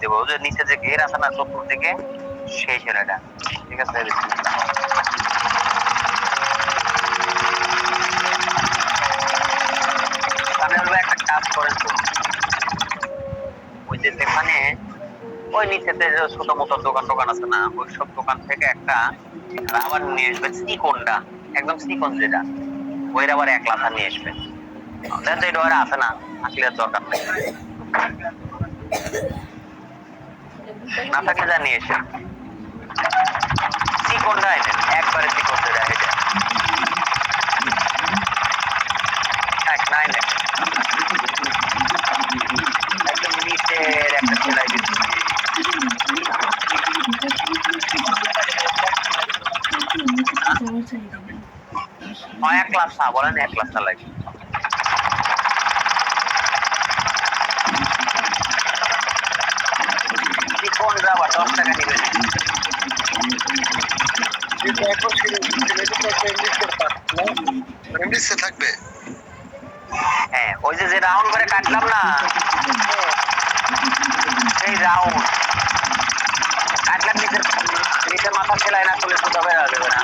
দেবো, যে নিচে যে ঘের আছে না চতুর্দিকে, সেই সেলাইটা। ঠিক আছে, একটা কাজ করেন তো, ওই যে যেখানে ওই নিচেতে যে ছোট মোটো দোকান টোকান আছে না, ওই সব দোকান থেকে একটা রাবার নিয়ে আসবেন, চিকনটা, একদম চিকন যেটা, ওই রাবার 1 লাথা নিয়ে আসবেন। দেন যে ডয়ার আছে না, থাকলে দরকার নেই, না থাকলে যা নিয়ে এসে চিকনটা এনেন, একবারে চিকন যেটা, এটা এক নাই না, একদম নিচের একটা সেলাই দিচ্ছি। 1 লাথা বলেন, 1 লাথা লাগে। চিকন রাবার 10 টাকা নিবেন। থাকবে। হ্যাঁ, ওই যে রাউন্ড করে কাটলাম না, সেই রাউন্ড কাটলাম, নিচের মাথা সেলাই না করলে সুতা বের হয়ে যাবে না।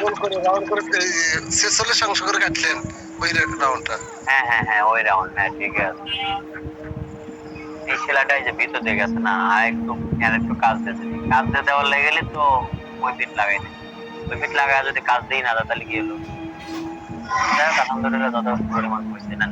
গোল করে রাউন্ড করে 46 অংশ করে কাটলেন ওই রাউন্ডটা। হ্যাঁ হ্যাঁ হ্যাঁ, ওই রাউন্ড, হ্যাঁ ঠিক আছে। এই সেলাইটাই যে ভিতর দিকে আছে না, আর একটু কাজ দিয়ে দেওয়ার লেগে গেলে তো ওই পিঠ লাগাই দিই, ওই পিঠ লাগায় যদি কাজ দিই না তাহলে কি হলো। যাই হোক, আলহামদুলিল্লাহ যথেষ্ট পরিমাণ হয়েছে না।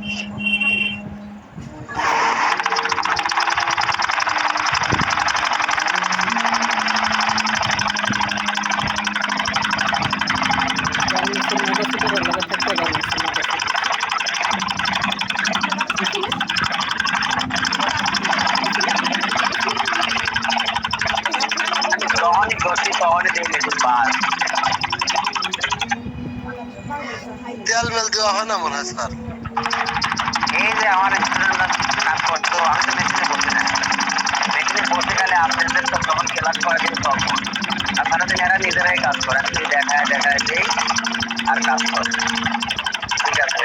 তেল মেল দেওয়া হয় না মনে হয় স্যার। এই যে আমার স্টুডেন্টরা কাজ করতো, আমি তো মেশিনে বসে না, মেশিনে বসে গেলে আপনাদের তো যখন ক্লাস করা দিন তখন, আর সারাদিন এরা নিজেরাই কাজ করে, দেখায় দেই আর কাজ করে। ঠিক আছে,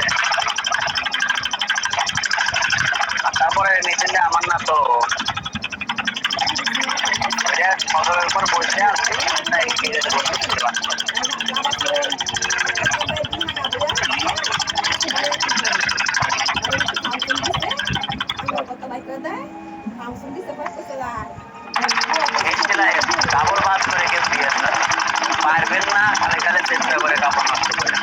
তারপরে মেশিনটা আমার না তো, ফসলের উপর বসে আছি, তাই বসে কাপড় বাদ করে কেউ দিয়ে পারবেন না, খালি খালি চেষ্টা করে কাপড় নষ্ট করে।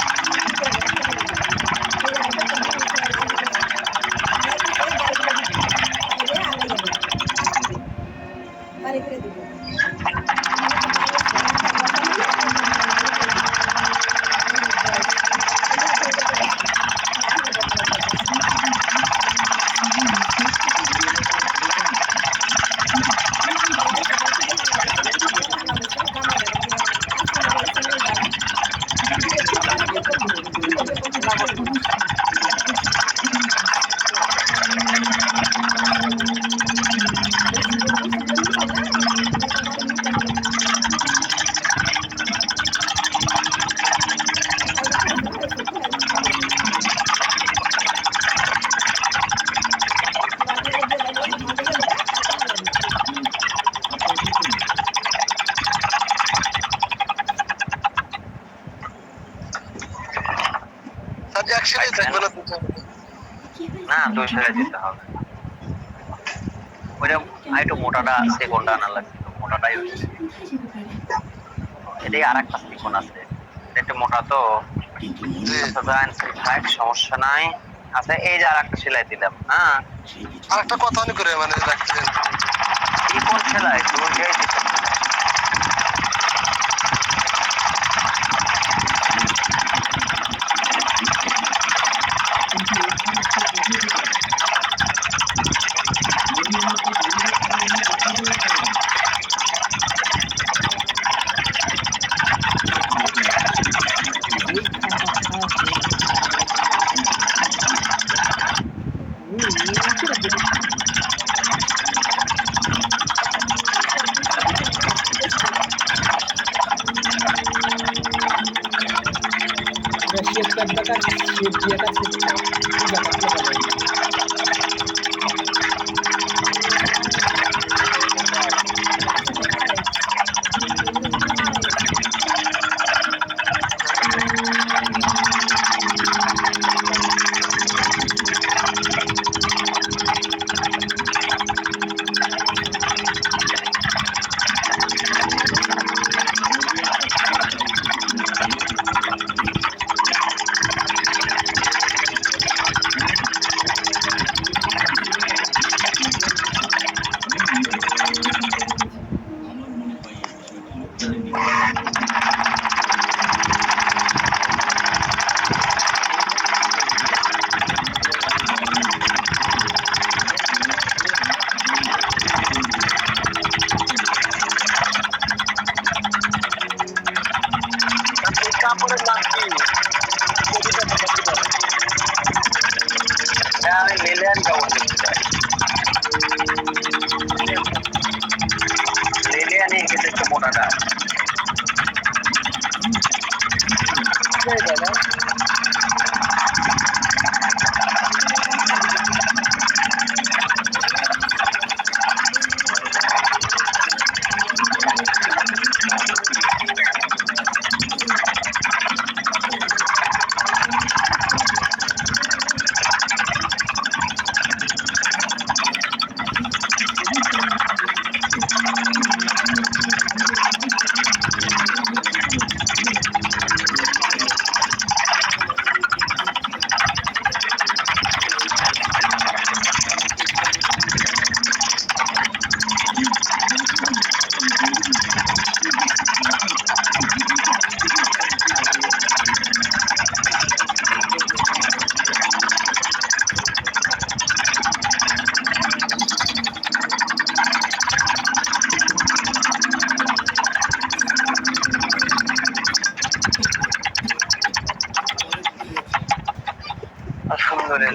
না, 2 সেলাই দিতে হবে। ওইটা একটু মোটাটা সেকন্ডটা আনা লাগবে, মোটাটাই হচ্ছে এটাই। আর একটা সেকন্ড আছে, একটু মোটা তো, সমস্যা নাই। আচ্ছা, এই যে আর একটা সেলাই দিলাম। হ্যাঁ, আর একটা কথা করে মানে রাখছিলেন, কোন সেলাই দুইটাই দিতে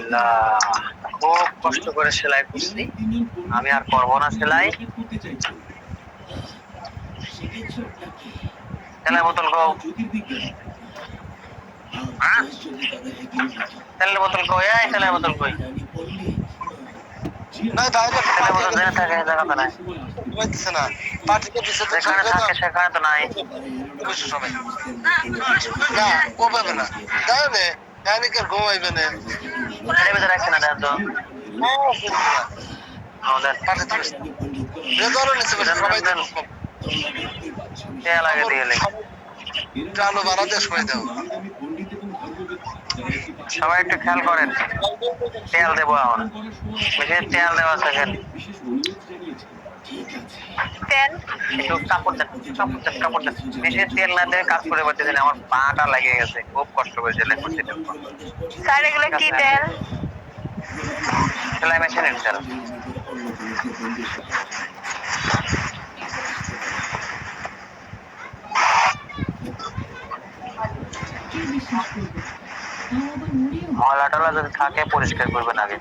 আলহামদুলিল্লাহ, খুব কষ্ট করে সেলাই করছি, আমি আর করবো না সেলাই। তেলের বোতল কো, হ্যাঁ? তেলের বোতল কই, এই তেলের বোতল কই? না তাহলে তেলের বোতল যেখানে থাকে জায়গাতে নাই, হইতেছে না পার্টিকে দিছে তো যেখানে থাকে সেখানে তো নাই। বসে সবাই না ও পাবে না যাবে এনিকের ঘুমাইবে না তেলের ভিতরে রাখছে না, দেখো তো। আমাদের পার্টিতে বসে যে ধরো নিচে বসে সবাই দেন, তেল আগে দিয়ে লেগে। আলো বাড়াতে সময় দাও সবাই একটু খেয়াল করেন, তেল দেবো এখন, মেশিনে তেল দেওয়া সেকেন্ড। তেল একটু কাপড় দেন, কাপড় দেন, কাপড় দেন। মেশিনে তেল না দিয়ে কাজ করে পারতেছি না, আমার পাটা লেগে গেছে, খুব কষ্ট করে সেলাই করতে। স্যার এগুলো কি তেল? সেলাই মেশিনের তেল। ময়লা টলা যদি থাকে পরিষ্কার করবেন আগে।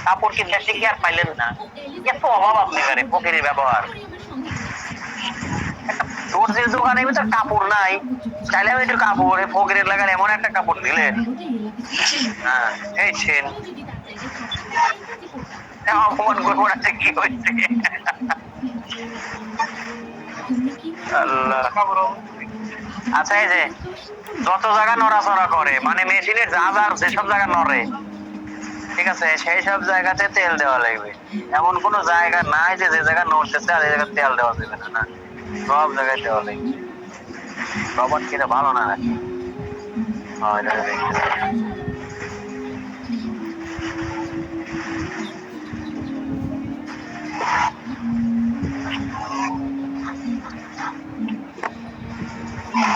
কাপড় কি দেশে কি আর পাইলেন না? এত অভাব আপনি করে ফকিরের ব্যবহার। দর্জির দোকানের ভিতর কাপড় নাই, চাইলে আমি একটু কাপড় ফকিরের লাগান এমন একটা কাপড় দিলেন। হ্যাঁ এই ছেন অপমান করবো না, কি হয়েছে? আল্লাহ। আচ্ছা এই যে যত জায়গা নড়াচড়া করে মানে মেশিনের যা যা যেসব জায়গা নড়ে, ঠিক আছে, সেই সব জায়গাতে তেল দেওয়া লাগবে। এমন কোন জায়গা নাই যে যে জায়গা নড়তেছে আর এই জায়গায় তেল দেওয়া যাবে না, না সব জায়গায় দেওয়া লাগবে। রবার্ট কিনা ভালো না নাকি?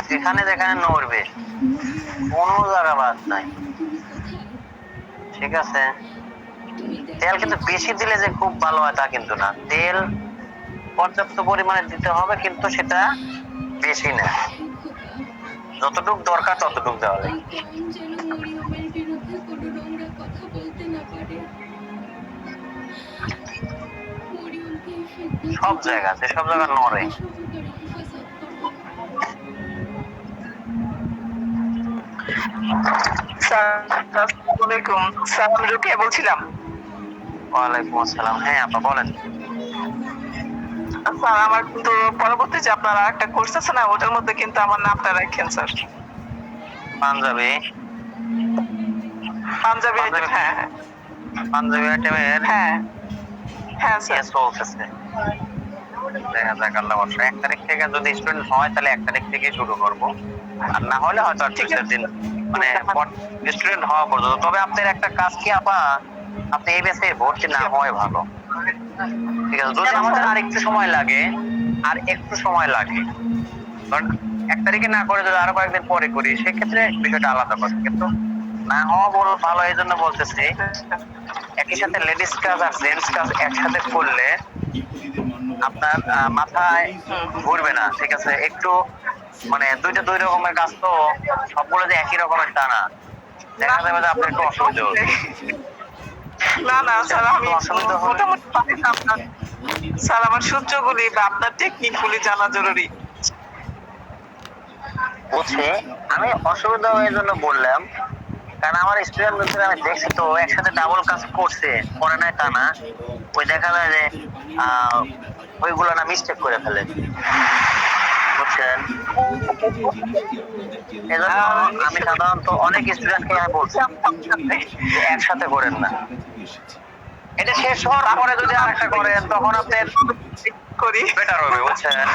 যেখানে যেখানে নড়বে কোনো জায়গা বাদ নাই, ঠিক আছে। তেল কিন্তু বেশি দিলে যে খুব ভালো হয় তা কিন্তু না, তেল পর্যাপ্ত পরিমাণে দিতে হবে, কিন্তু সেটা বেশি না, যতটুক দরকার ততটুক দেওয়া লাগে। সব জায়গা যেসব জায়গা নড়ে স্যার আমি রুকিয়া বলছিলাম। ওয়ালাইকুম আসসালাম। হ্যাঁ আপা বলেন। স্যার আমার কিন্তু পরবর্তী যে আপনার একটা কোর্স আছে না, ওটার মধ্যে কিন্তু আমার নামটা রাখেন স্যার। পাঞ্জাবি, পাঞ্জাবি আইটেম, হ্যাঁ হ্যাঁ পাঞ্জাবি আইটেমের হ্যাঁ হ্যাঁ স্যার। চলতেছে, দেখা যাক আল্লাহ ভরসা। 1 তারিখ থেকে যদি স্টুডেন্ট হয় তাহলে 1 তারিখ থেকে শুরু করব, আর না হলে হয়তো আর 2-4 দিন মানে স্টুডেন্ট হওয়া পর্যন্ত। তবে আপনার একটা কাজ কি আপা, আপনি এই ব্যাচে ভর্তি না হয় ভালো, ঠিক আছে। যদি আমাদের আর একটু সময় লাগে, আর একটু সময় লাগে, কারণ 1 তারিখে না করে যদি আরো কয়েকদিন পরে করি সেক্ষেত্রে বিষয়টা আলাদা কথা, কিন্তু না হওয়া বড় ভালো। এই জন্য বলতেছি একই সাথে লেডিস কাজ আর জেন্টস কাজ একসাথে করলে আপনার মাথায় ঘুরবে না, ঠিক আছে। একটু মানে দুইটা দুই রকমের কাজ তো, সবগুলো যে একই রকমের টা না, দেখা যাবে যে আপনার একটু অসুবিধা হবে। না না স্যার, আমি অসুবিধা হবে। মোটামুটি পারি না আপনার। স্যার আমার সূত্রগুলি বা আপনার টেকনিক গুলি জানা জরুরি। বুঝছি, আমি অসুবিধা হয় এই জন্য বললাম, কারণ আমার স্টুডেন্ট আমি দেখছি তো একসাথে ডাবল কাজ করছে, করে নাই তা না, ওই দেখা যায় যে ওইগুলো না মিস্টেক করে ফেলে, বুঝছেন। এজন্য আমি সাধারণত অনেক স্টুডেন্টকে বলছি যে একসাথে করেন না, এটা শেষ হওয়ার পরে যদি আরেকটা করেন তখন আপনার করি বেটার হবে, বুঝছেন।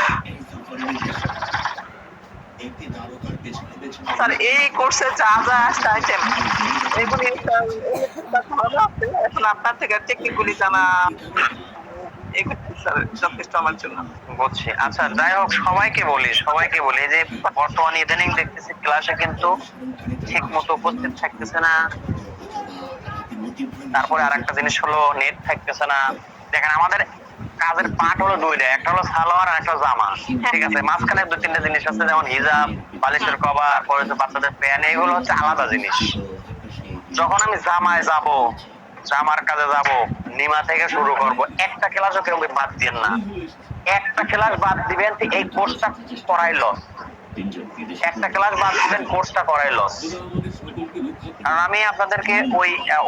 স্যার এই কোর্সে যা যা আসছে আইটেম এগুলি এখন আপনার থেকে টেকনিক গুলি জানা এগুলি স্যার যথেষ্ট আমার জন্য। বুঝছি। আচ্ছা যাই হোক, সবাইকে বলি যে বর্তমানে ইদানিং দেখতেছি ক্লাসে কিন্তু ঠিক মতো উপস্থিত থাকতেছে না। তারপরে আরেকটা জিনিস হলো নেট থাকতেছে না, দেখেন আমাদের কাজের পার্ট হলো দুইটা, একটা হলো সালোয়ার আর একটা হলো জামা, ঠিক আছে? মাঝখানে দুই তিনটা জিনিস আছে, যেমন হিজাব, বালিশের কভার, পরে হচ্ছে বাচ্চাদের প্যান্ট, এগুলো হচ্ছে আলাদা জিনিস। যখন আমি জামায় যাব, জামার কাজে যাব, নিমা থেকে শুরু করব, একটা ক্লাসও কেউ বাদ দিবেন না। একটা ক্লাস বাদ দিবেন, এই কোর্সটা করাই লস। একটা ক্লাস বাদ দিবেন, কোর্সটা করাই লস। কারণ আমি আপনাদেরকে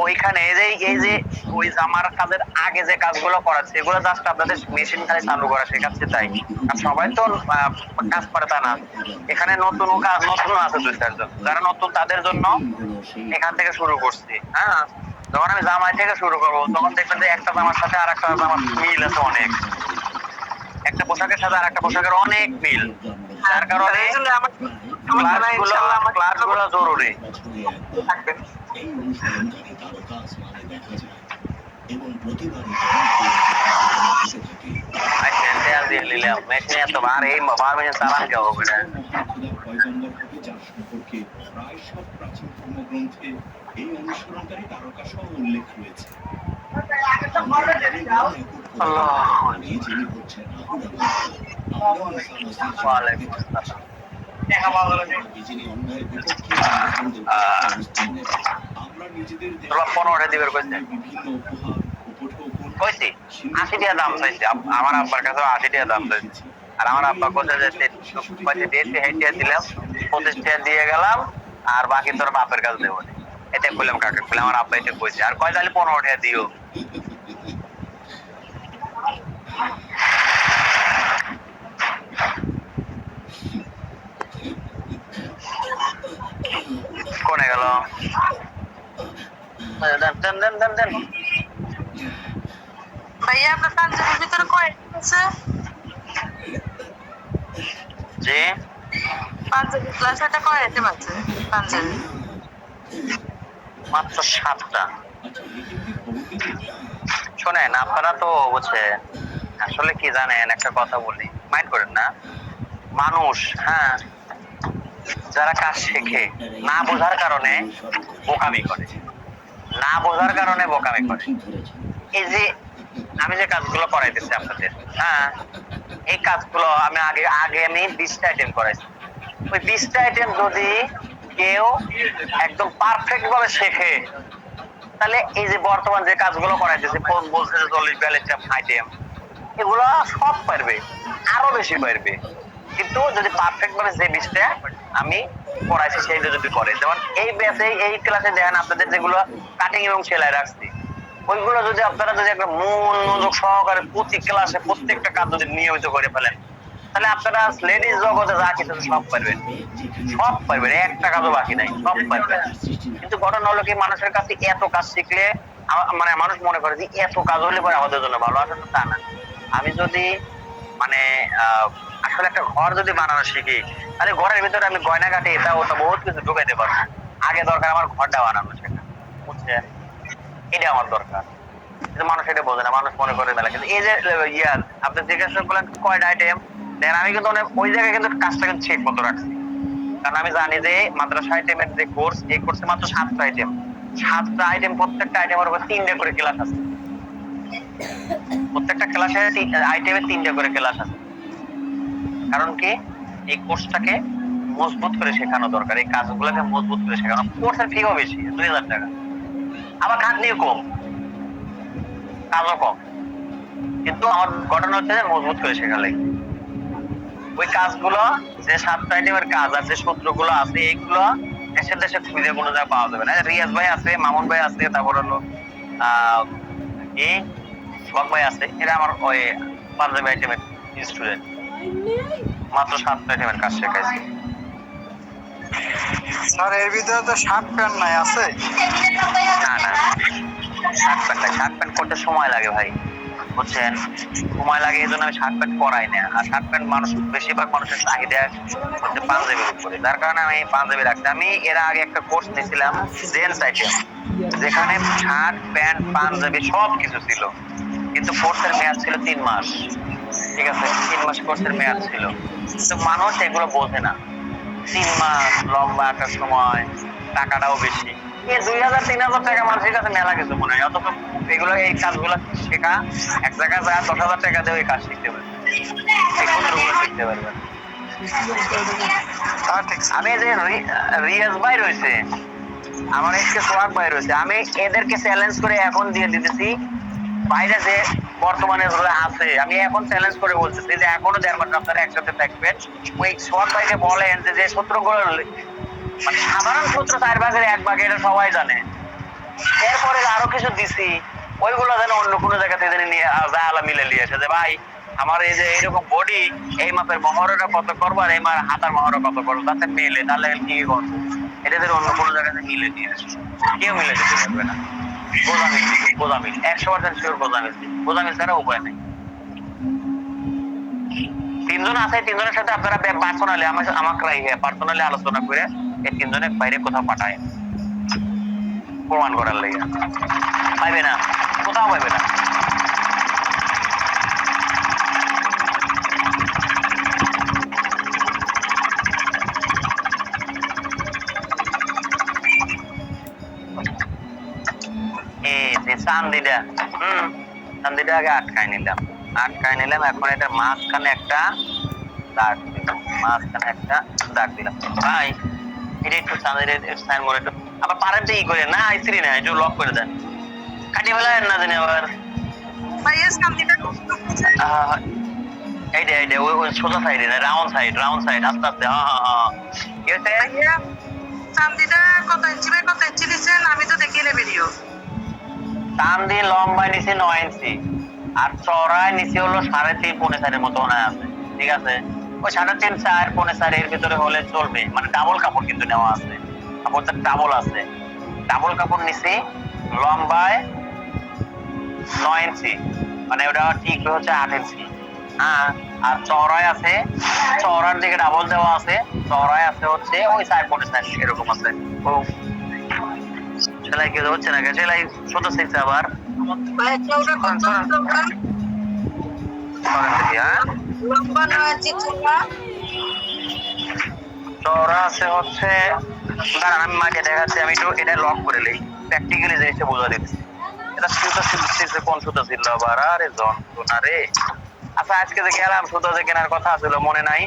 ওইখানে এই যে ওই জামার কাজের আগে যে কাজগুলো করাচ্ছে, এগুলো জাস্ট আপনাদের মেশিন খালি চালু করা শেখাচ্ছে তাই। আর সবাই তো কাজ পারে তা না। এখানে নতুন আছে দুই চারজন, যারা নতুন তাদের জন্য এখান থেকে শুরু করছি। হ্যাঁ, যখন আমি জামাই থেকে শুরু করবো, তখন দেখবেন যে একটা জামার সাথে আর একটা জামার মিল আছে অনেক, একটা পোশাকের সাথে আর একটা পোশাকের অনেক মিল। যার কারণে ক্লাসগুলো জরুরি। মেশিন এত ভার, এই ভার মেশিন চালান কে হবে না? প্রায় সব প্রাচীন ধর্মগ্রন্থে এই অনুসরণকারী তারকা সহ উল্লেখ রয়েছে। আমরা নিজেদের 15 দিবের কইছে, কইছি 80 টাকা দাম চাইছে। আমার আব্বার কাছে 80 টাকা দাম চাইছে, আর আমার আব্বা কোথায় যাচ্ছে দিয়েছি, হেঁটে দিলাম, 25 টাকা দিয়ে গেলাম, আর বাকি তোর বাপের কাছে দেবো। এটা বললাম কাকে, বলে আমার আব্বা এটা কইছে, আর কয় তাহলে 15 টাকা দিও। কোনে গেল? দেন দেন দেন দেন। ভাইয়া আপনার পাঞ্জাবির ভিতরে কয়টা আছে? জি, পাঞ্জাবি ক্লাস এটা কয়টা আছে? পাঞ্জাবি মাত্র 7টা। শোনেন, আপনারা তো বুঝছেন, আসলে কি জানেন, একটা কথা বলি, মাইন্ড করেন না। মানুষ, হ্যাঁ, যারা কাজ শেখে না বোঝার কারণে বোকামি করে, না বোঝার কারণে বোকামি করে। এই যে আমি যে কাজগুলো করাইতেছি আপনাদের, হ্যাঁ, এই কাজগুলো আমি আগে আমি 20টা আইটেম করাইছি। ওই 20টা আইটেম যদি কেউ একদম পারফেক্ট ভাবে শেখে, তাহলে এই যে বর্তমান যে কাজগুলো করাইতেছি, বলছে 40-42টা আইটেম, এগুলো সব পারবে, আরো বেশি পারবে। কিন্তু যদি পারফেক্ট ভাবে যে 20টা আমি পড়াইছি সেইটা যদি করে, যেমন এই ব্যাচে এই ক্লাসে দেখেন আপনাদের যেগুলো কাটিং এবং সেলাই রাখছি, ওইগুলো যদি আপনারা যদি একটা মনোযোগ সহকারে প্রতি ক্লাসে প্রত্যেকটা কাজ যদি নিয়মিত করে ফেলেন, তাহলে আপনারা লেডিস জগতে যা কিছু সব পারবেন, সব পারবেন, একটা কাজও বাকি নাই, সব পারবেন। কিন্তু ঘটনা হলো কি, মানুষের কাছে এত কাজ শিখলে মানে মানুষ মনে করে যে এত কাজ হলে পরে আমাদের জন্য ভালো, আসলে তা না। আমি যদি মানে আসলে একটা ঘর যদি বানানো শিখি, তাহলে ঘরের ভিতরে আমি গয়না কাটে এটা ওটা বহুত কিছু ঢুকাইতে পারবো। আগে দরকার আমার ঘরটা বানানো শেখা, বুঝছেন? এটা আমার দরকার। কিন্তু মানুষ এটা বোঝে না, মানুষ মনে করে মেলা। কিন্তু এই যে আপনি জিজ্ঞাসা করলেন কয়টা আইটেম, দেন আমি কিন্তু ওই জায়গায় কিন্তু কাজটা কিন্তু ঠিক মতো রাখছি। কারণ আমি জানি যে মাদ্রাসা আইটেমের যে কোর্স, এই কোর্সে মাত্র 7টা আইটেম, 7টা আইটেম, প্রত্যেকটা আইটেমের উপর 3টা করে ক্লাস আছে। প্রত্যেকটা ক্লাসে আইটেমে 3টা করে ক্লাস আছে। কারণ কি, এই কোর্সটাকে মজবুত করে শেখানো দরকার, এই কাজগুলোকে মজবুত করে শেখানো। কোর্সের ফিও বেশি, 2000 টাকা, আবার খাটনিও কম, কাজও কম। কিন্তু আমার ঘটনা হচ্ছে যে মজবুত করে শেখালে ওই কাজগুলো, যে 7টা আইটেমের কাজ আছে, যে সূত্রগুলো আছে, এইগুলো দেশের খুঁজে কোনো জায়গায় পাওয়া যাবে না। রিয়াজ ভাই আছে, মামুন ভাই আছে, তারপর হলো শখ ভাই আছে, এরা আমার ওই পাঞ্জাবি আইটেমের স্টুডেন্ট। মাত্র 7টা আইটেমের কাজ শেখাইছি। স্যার এর ভিতরে তো শার্ট প্যান্ট নাই, আছে? না না, শার্ট প্যান্ট নাই, শার্ট প্যান্ট করতে সময় লাগে ভাই, বুঝছেন? সময় লাগে, এই জন্য আমি শার্ট প্যান্ট করাই না। আর শার্ট প্যান্ট মানুষ, বেশিরভাগ মানুষের চাহিদা হচ্ছে পাঞ্জাবির উপরে, যার কারণে আমি পাঞ্জাবি রাখছি। আমি এর আগে একটা কোর্স নিয়েছিলাম জেন্টস আইটেম, যেখানে শার্ট প্যান্ট পাঞ্জাবি সব কিছু ছিল, কিন্তু কোর্সের মেয়াদ ছিল 3 মাস। ঠিক আছে, 3 মাস কোর্সের মেয়াদ ছিল, কিন্তু মানুষ এগুলো বোঝে না। 3 মাস লম্বা একটা সময়, টাকাটাও বেশি, এই 2000-3000 টাকা মানুষের কাছে মেলা কিছু মনে হয়, অথচ এগুলো এই কাজগুলো শেখা এক জায়গায় যা 10,000 টাকা দিয়ে ওই কাজ শিখতে পারবে, এই ক্ষুদ্রগুলো শিখতে পারবে। আমি যে রিয়াজ ভাই রয়েছে, আমার এসকে সোহাগ ভাই রয়েছে, আমি এদেরকে চ্যালেঞ্জ করে এখন দিয়ে দিতেছি বাইরে যে বর্তমানে আছে, আমি এখন চ্যালেঞ্জ করে বলতেছি যে এখনো 1.5 মাস আপনারা একসাথে থাকবেন। ওই সোহাগ ভাইকে বলেন যে সূত্রগুলো মানে সাধারণ সূত্র 4 ভাগের 1 ভাগ, এটা সবাই জানে। এরপরে আরো কিছু দিছি, ওইগুলো যেন অন্য কোনো জায়গা থেকে নিয়ে আলা মিলে নিয়ে এসে যে ভাই আমার এই যে এইরকম বডি, এই মাপের মহরটা কত করবো আর এই হাতার মহর কত করবো, তাতে মিলে তাহলে কি করবো, এটা যেন অন্য কোনো জায়গাতে মিলে নিয়ে এসে। কেউ মিলে দিতে পারবে না। গোজামিল 100% শিওর, গোজামিল ছাড়া উপায় নেই। 3 জন আছে, 3 জনের সাথে আপনারা পার্সোনালি পার্সোনালি আলোচনা করে এই 3 জনের বাইরে কোথাও পাঠায় প্রমাণ করার লাগে, পাইবে না, কোথাও পাইবে না। চান্দিটা চান্দিটা আগে আটকায় নিলাম, এখন এটা মাঝখানে একটা দাগ দিলাম, ভাই এটা একটু চান্দিটা সাইন করে একটু আবার পারেনটা ই করে না, আইসিরি না একটু লক করে দেন, কাটিয়ে ফেলেন না জানি আবার। ভাইয়ের সামনেটা এইটা ওই সোজা সাইডে না, রাউন্ড সাইড আস্তে আস্তে। কি হয়েছে? ভাইয়া চান্দিটা কত ইঞ্চি বাই কত ইঞ্চি দিচ্ছেন? আমি তো দেখি না ভিডিও। চান্দি লম্বায় নিচে 9 ইঞ্চি আর চড়ায় নিচে হলো 3.5-4 মতো আছে, ঠিক আছে? ওই 3.5-4 এর ভিতরে হলে চলবে, মানে ডাবল কাপড় কিন্তু নেওয়া আছে, কাপড়টা ডাবল আছে, ডাবল কাপড় নিচে লম্বায় 9 ইঞ্চি, মানে ওটা ঠিক হচ্ছে 8 ইঞ্চি। হ্যাঁ, আর চওড়ায় আছে, চওড়ার দিকে ডাবল দেওয়া আছে, চওড়ায় আছে হচ্ছে ওই 4.5 এরকম আছে। ও সেলাই কি হচ্ছে না, সেলাই ছোট শিখছে আবার। ভাইয়া চৌড়া কত? লম্বা 9 ইঞ্চি, চৌড়া চওড়া আছে হচ্ছে, দাঁড়ান আমি মাকে দেখাচ্ছি, আমি একটু এটা লক করে লই, প্র্যাকটিক্যালি জিনিসটা বোঝা দিচ্ছি। এটা সুতা ছিল, কোন সুতা ছিল আবার, আরে যন্ত্রণা রে। আচ্ছা আজকে যে গেলাম সুতা যে কেনার কথা ছিল মনে নাই,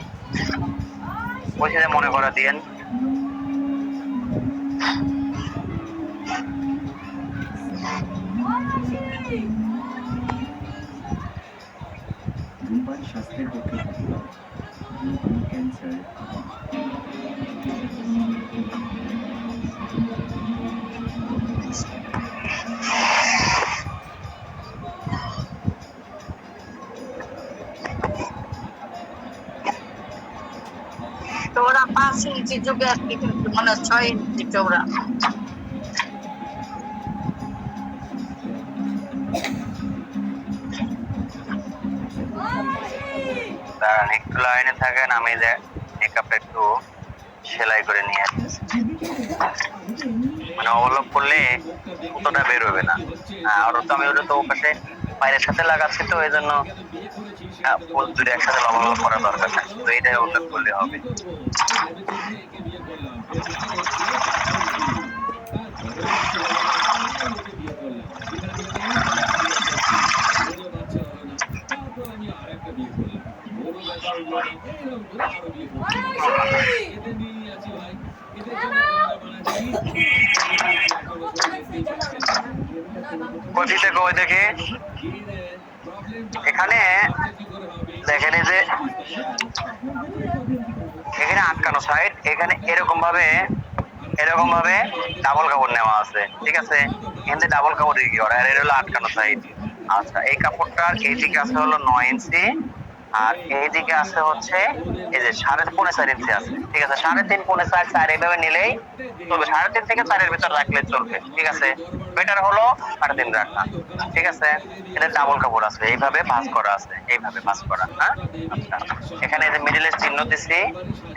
বলছি যে মনে করা দিয়েন। ধূমপান স্বাস্থ্যের পক্ষে ক্ষতিকর, ধূমপান ক্যান্সার। চৌড়া 5 ইঞ্চি, যুগে আর কি মানে 6 ইঞ্চি চৌড়া। দাঁড়ান একটু লাইনে থাকেন, আমি যে মেকআপটা একটু সেলাই করে নিয়ে আসতেছি, মানে ওভারলক করলে সুতোটা বের হবে না। আর তো আমি ওটা তো পাশে বাইরের সাথে লাগাচ্ছি, তো এই জন্য ফুল দুটো একসাথে ওভারলক করা দরকার নাই, তো এইটাই ওভারলক করলে হবে। কচি থেকে ওই দেখে এখানে দেখেন এই যে এখানে আটকানো সাইড, এখানে এরকম ভাবে ডাবল কাপড় নেওয়া আছে, ঠিক আছে? এখানে ডাবল কাপড় রেখে আর এর হলো আটকানো সাইড। আচ্ছা এই কাপড়টার এইদিকে আছে হলো 9 ইঞ্চি আর এইদিকে আছে হচ্ছে এই যে 3.5-4 ইঞ্চি আছে, ঠিক আছে? 3.5-4 এইভাবে নিলেই চলবে, 3.5 থেকে 4 ভিতর রাখলে চলবে, ঠিক আছে? বেটার হলো 3.5 রাখা, ঠিক আছে? এটা ডাবল কাপড় আছে, এইভাবে ভাঁজ করা আছে, এইভাবে ভাঁজ করা। হ্যাঁ, আচ্ছা এখানে এই যে মিডলের চিহ্ন দিছি,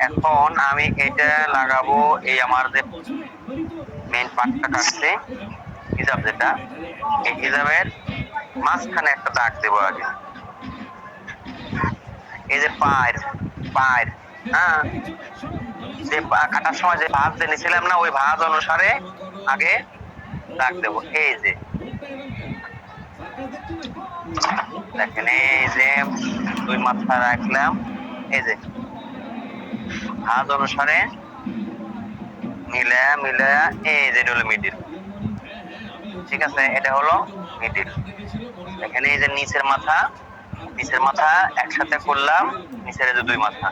এখন আমি এটা লাগাবো এই আমার যে মেইন পার্টটা কাটছে হিজাব, যেটা এই হিজাবের মাঝখানে একটা দাগ দেবো আগে, এই যে পায়ের হ্যাঁ, যে কাটার সময় যে ভাঁজ যে নিয়েছিলাম না, ওই ভাঁজ অনুসারে আগে দাগ দেবো। এই যে দেখেন, এই যে 2 মাথা রাখলাম, এই যে ভাঁজ অনুসারে মিলায়া এই যে এটা হলো মিডিল। ঠিক আছে, এটা হলো মিডিল। এখানে এই যে নিচের মাথা একসাথে করলাম, নিচের এই যে 2 মাথা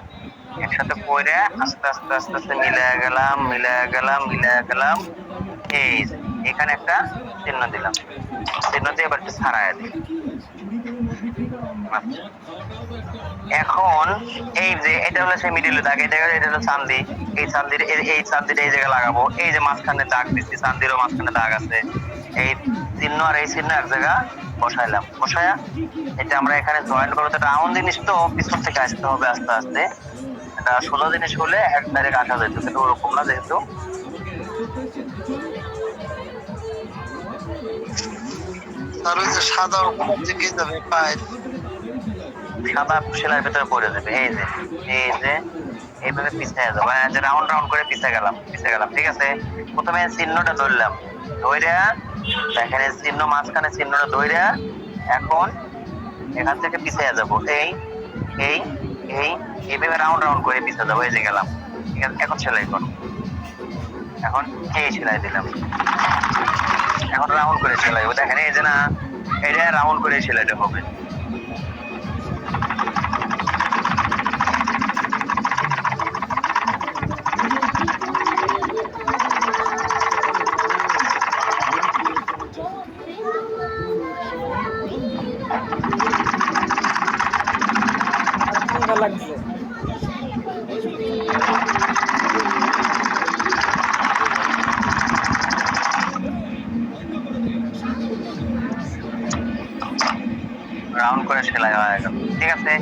একসাথে করে আস্তে আস্তে আস্তে আস্তে মিলায়া গেলাম। এই যে এখানে একটা চিহ্ন দিলাম, চিহ্ন দিয়ে এবার একটু ছাড়াইয়া দিই। আচ্ছা, এখন এই যে এটা হলো সেই মিডিল দাগ, এটা হলো চান্দি। এই চান্দিটা এই জায়গায় লাগাবো। এই যে মাঝখানে দাগ দিচ্ছি, চান্দিরও মাঝখানে দাগ আছে। এই চিহ্ন আর এই চিহ্ন এক জায়গা বসায়া এটা আমরা এখানে জয়েন করবো। তো এটা এমন জিনিস তো পিছন থেকে আসতে হবে আস্তে আস্তে। এটা সোজা জিনিস হলে এক ডাইরেক্ট আঠা যেত, কিন্তু ওরকম না, যেহেতু আর ওই যে সাদা দিকে যাবে পাইপ, সাদা সেলাইয়ের ভেতরে পড়ে যাবে। এই যে এইভাবে পিছিয়ে যাবো, যে রাউন্ড করে পিছিয়ে গেলাম। ঠিক আছে, প্রথমে চিহ্নটা ধরলাম, ধইরা দেখেন চিহ্ন মাঝখানে চিহ্নটা ধইরা এখন এখান থেকে পিছিয়ে যাবো। এইভাবে রাউন্ড করে পিছিয়ে যাবো। এই যে গেলাম। ঠিক আছে, এখন সেলাই করো। এখন এই সেলাই দিলাম, এখন রাউন্ড করে সেলাই হবে। দেখেন এই যে না, এটা রাউন্ড করে সেলাইটা হবে। লাগছে রাউন্ড করে সেলাই হয়ে গেল। ঠিক আছে,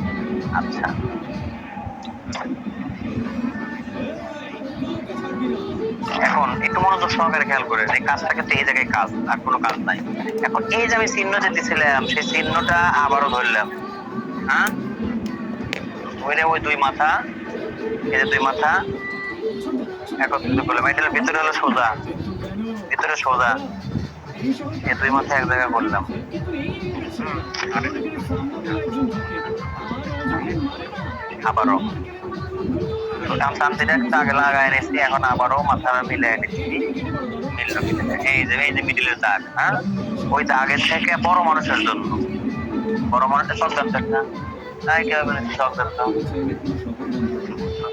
আচ্ছা এখন একটু মনোযোগ সহকারে খেয়াল করে, এই কাজটা কিন্তু এই জায়গায় কাজ, আর কোনো কাজ নাই। এখন এই যে আমি চিহ্ন যে দিছিলাম, সেই চিহ্নটা আবারও ধরলাম। হ্যাঁ, ওই 2 মাথা, এই যে 2 মাথা একত্রিত করলাম। এটার ভিতরে হলো সোজা, এই 2 মাথা এক জায়গায় করলাম। আবারও চান্দিটা একটু আগে লাগাই নিচ্ছি, এখন আবারও মাথা মিলিয়ে নিচ্ছি। এই যে মিডিলের দাগ, হ্যাঁ, ওই দাগের থেকে বড় মানুষের জন্য, বড় মানুষের সব দরকার না,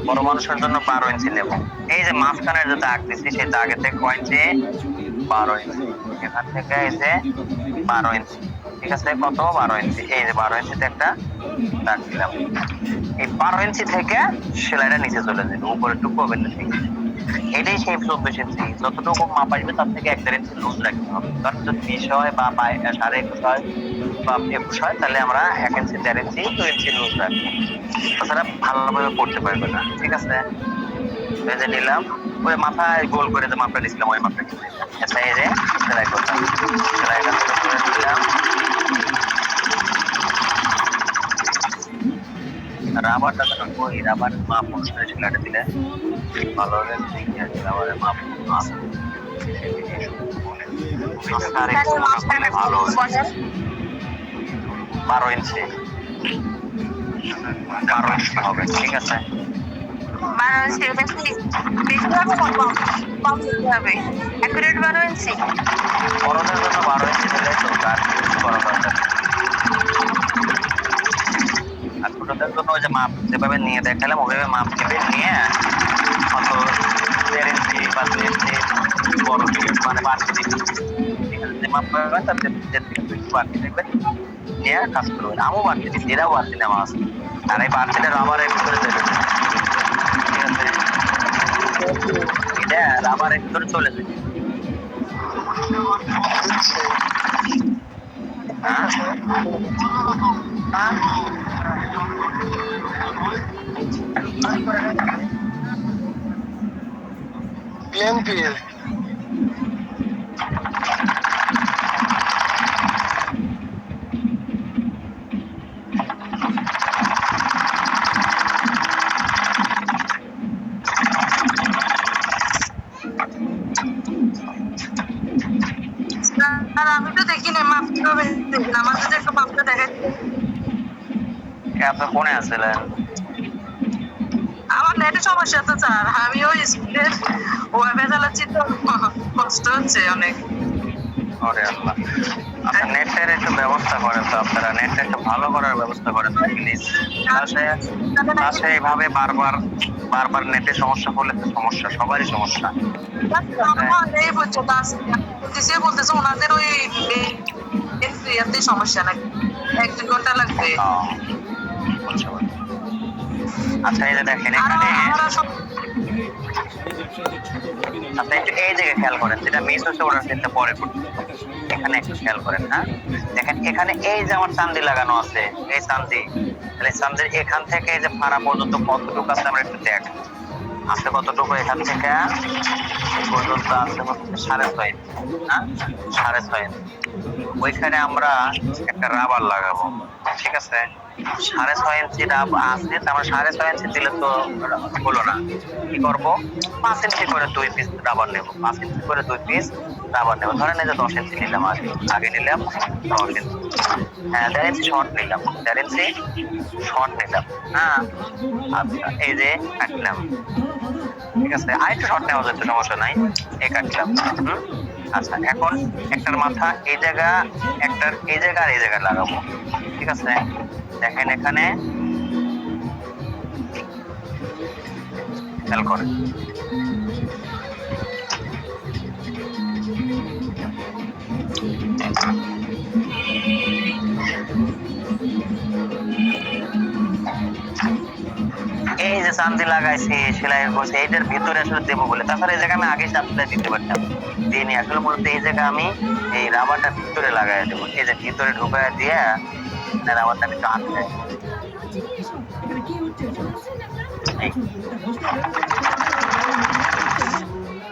বড় মানুষের জন্য 12 ইঞ্চি নেব। এই যে মাঝখানের যে দাগ দিচ্ছি, সেই দাগের থেকে কয়েছে 12 ইঞ্চি, এখান থেকে এই যে 12 ইঞ্চি। ঠিক আছে, কত? 12 ইঞ্চি। এই যে 12 ইঞ্চিতে একটা দাগ দিলাম। এই 12 ইঞ্চি থেকে সেলাইটা নিচে চলে যাবে, উপরে টুকু হবে না। এটাই সেই 24 ইঞ্চি। যতটুকু মাপ আসবে তার থেকে 1.5 ইঞ্চি লুজ রাখতে হবে। কারণ যদি 20 হয় বা 21.5 হয় বা 21 হয়, তাহলে আমরা 1 ইঞ্চি 1.5 ইঞ্চি 2 ইঞ্চি লুজ রাখবো, তাছাড়া ভালোভাবে পড়তে পারবে না। ঠিক আছে, এই যে নিলাম, ওই মাথায় গোল করে যে মাপটা নিছিলাম, ওই মাপটা আচ্ছা, এই যে সেলাই করলাম, সেলাইটা করে দিলাম। রাবারটা তো ওই রাবার মাপ অনুসারে সেলাইটা দিলে ভালো হবে। রাবারের মাপ আছে, ভালো হবে। 12 ইঞ্চি হবে। ঠিক আছে, 12 ইঞ্চি বেশি হবে না কম দিতে হবে? অ্যাকুরেট 12 ইঞ্চি। বড়দের জন্য 12 ইঞ্চি দিলে তো আর বড় দরকার। আর ছোটদের জন্য ওই যে মাপ যেভাবে নিয়ে দেখালাম, ওইভাবে মাপ নেবে, নিয়ে অত 1.5 ইঞ্চি বা 2 ইঞ্চি বড় দিকে মানে বাড়তি দিকে, যে মাপ পাবেন তার থেকে একটু বাড়তি দেখবেন, নিয়ে কাজ করবেন। আমিও বাড়তি দিচ্ছি, এরাও বাড়তি নেওয়া আছে। আর এই বাড়তিটা রাবারের ভিতরে দেবে। ঠিক আছে, এটা রাবারের ভিতরে চলে যাবে। বিএনপি আপনি কোনে আছিলেন? আমার নেটের সমস্যা তো স্যার, আমি ওই স্কুলের ওয়েবে চালাচ্ছি তো কষ্ট হচ্ছে অনেক। ওরে আল্লাহ, আচ্ছা নেটের একটু ব্যবস্থা করেন তো, আপনারা নেটটা একটু ভালো করার ব্যবস্থা করেন প্লিজ। ক্লাসে এইভাবে বারবার বারবার নেটের সমস্যা হলে তো সমস্যা, সবারই সমস্যা। এই পর্যন্ত বলতেছে ওনাদের ওই এতে সমস্যা নাকি 1-2 ঘন্টা লাগবে। বুঝতে পারছি। আচ্ছা এই যে দেখেন আর এখানে, আমরা সব আপনি একটু এই জায়গায় খেয়াল করেন, যেটা মিস হচ্ছে ওটা সেটা পরে করতে। এখানে একটু খেয়াল করেন, হ্যাঁ দেখেন এখানে এই যে আমার চান্দি লাগানো আছে, এই চান্দি, তাহলে চান্দির এখান থেকে এই যে ফাড়া পর্যন্ত কতটুকু আছে আমরা একটু দেখ, আছে কতটুকু এখান থেকে এই পর্যন্ত আছে হচ্ছে 6.5 ইঞ্চি, হ্যাঁ 6.5 ইঞ্চি। ওইখানে আমরা একটা রাবার লাগাবো, ঠিক আছে? 6.5 ইঞ্চি রাবার আছে, আমরা 6.5 ইঞ্চি দিলে তো হলো না, কি করবো 5 ইঞ্চি করে 2 পিস রাবার নেবো, 5 ইঞ্চি করে 2 পিস রাবার নেবো। ধরেন এই যে 10 ইঞ্চি নিলাম, আগে নিলাম 10 ইঞ্চি, হ্যাঁ 1.5 ইঞ্চি শর্ট নিলাম, 1.5 ইঞ্চি শর্ট নিলাম, হ্যাঁ আচ্ছা এই যে কাটলাম, ঠিক আছে? আরেকটু শর্ট নেওয়া যাচ্ছে, সমস্যা নাই, এই কাটলাম। আচ্ছা এখন একটার মাথা এই জায়গা, একটার এই জায়গা আর এই জায়গায় লাগাবো, ঠিক আছে? দেখেন এখানে খেয়াল করেন, এই যে চান্দি লাগাইছি সেলাই করছি, এইটার ভিতরে আসলে দেবো বলে, তাছাড়া এই জায়গায় আমি আগে চান্দিটা দিতে পারতাম, দিইনি। আসলে মূলত এই জায়গায় আমি এই রাবারটা ভিতরে লাগাই দেবো, এই যে ভিতরে ঢুকাই দিয়ে রাবারটা একটু আটকে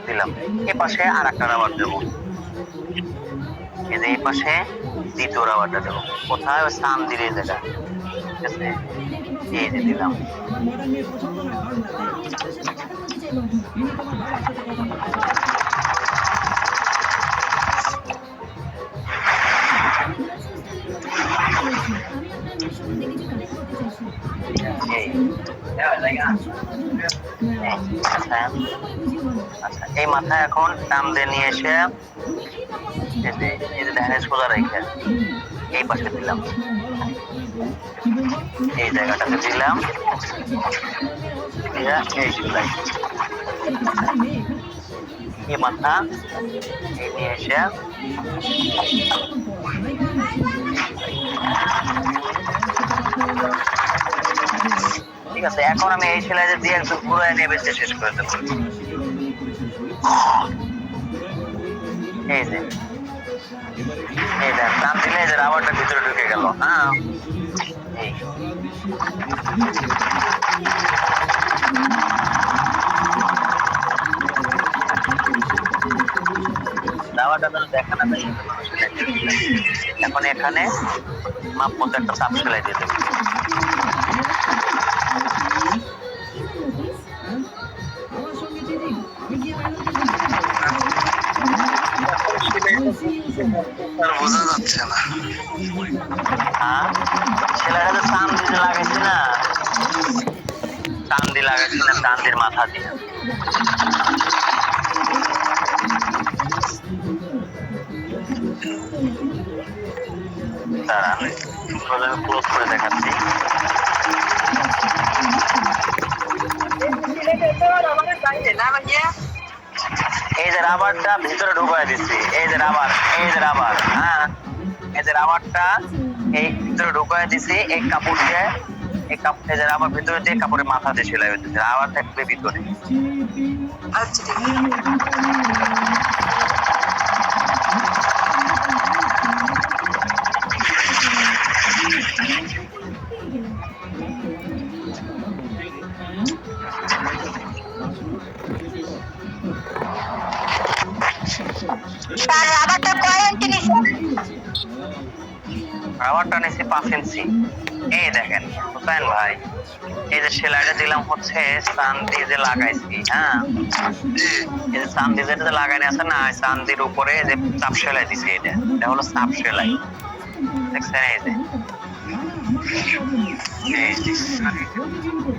দিলাম। এ পাশে আর একটা রাবার দেবো, এই যে এই পাশে দ্বিতীয় রাবারটা দেবো, কোথায়? ওই চান্দির এই জায়গা, ঠিক আছে? এই যে দিলাম। আচ্ছা এই মাথা এখন টান দিয়ে নিয়ে এসে এই যে দেখেন সোজা রেখে এই পাশে দিলাম, এই জায়গাটাতে দিলাম, এই সেলাই, এই মাথা এই নিয়ে এসে ঠিক আছে। এখন আমি এই সেলাই দিয়ে একদম পুরো নেবে শেষ করে দেবো। এই যে এই দেখ টান দিলে এই যে রাবারটা ভিতরে ঢুকে গেল, হ্যাঁ এই রাবারটা তো দেখা না যায়। এখন এখানে মাপ মতো একটা চাপ সেলাই দিয়ে দেবো, বোঝা যাচ্ছে না। হ্যাঁ সেলাইটা তো চান্দি লাগাইছি না, চান্দি লাগাইছি না, চান্দির মাথা দিয়ে। দাঁড়া আমি ক্লোজ করে দেখাচ্ছি। এই যে রাবারটা ভিতরে ঢুকাই দিচ্ছি, এই যে রাবার, এই যে রাবার, হ্যাঁ এই যে রাবারটা এই ভিতরে ঢুকাই দিছি, এই কাপড় দিয়ে এই কাপড়, এই যে রাবার ভিতরে দিয়ে কাপড়ের মাথা দিয়ে সেলাই হইতেছে, রাবার থাকবে ভিতরে। আচ্ছা রাবারটা কয় ইঞ্চি নিছেন? রাবারটা নিছি 5 ইঞ্চি। এই দেখেন হুসাইন ভাই, এই যে সেলাইটা দিলাম হচ্ছে চান্দি যে লাগাইছি, হ্যাঁ এই যে চান্দি যেটা লাগানো আছে না, চান্দির উপরে যে চাপ সেলাই দিছি, এটা হলো চাপ সেলাই, দেখছেন? এই যে এই যে,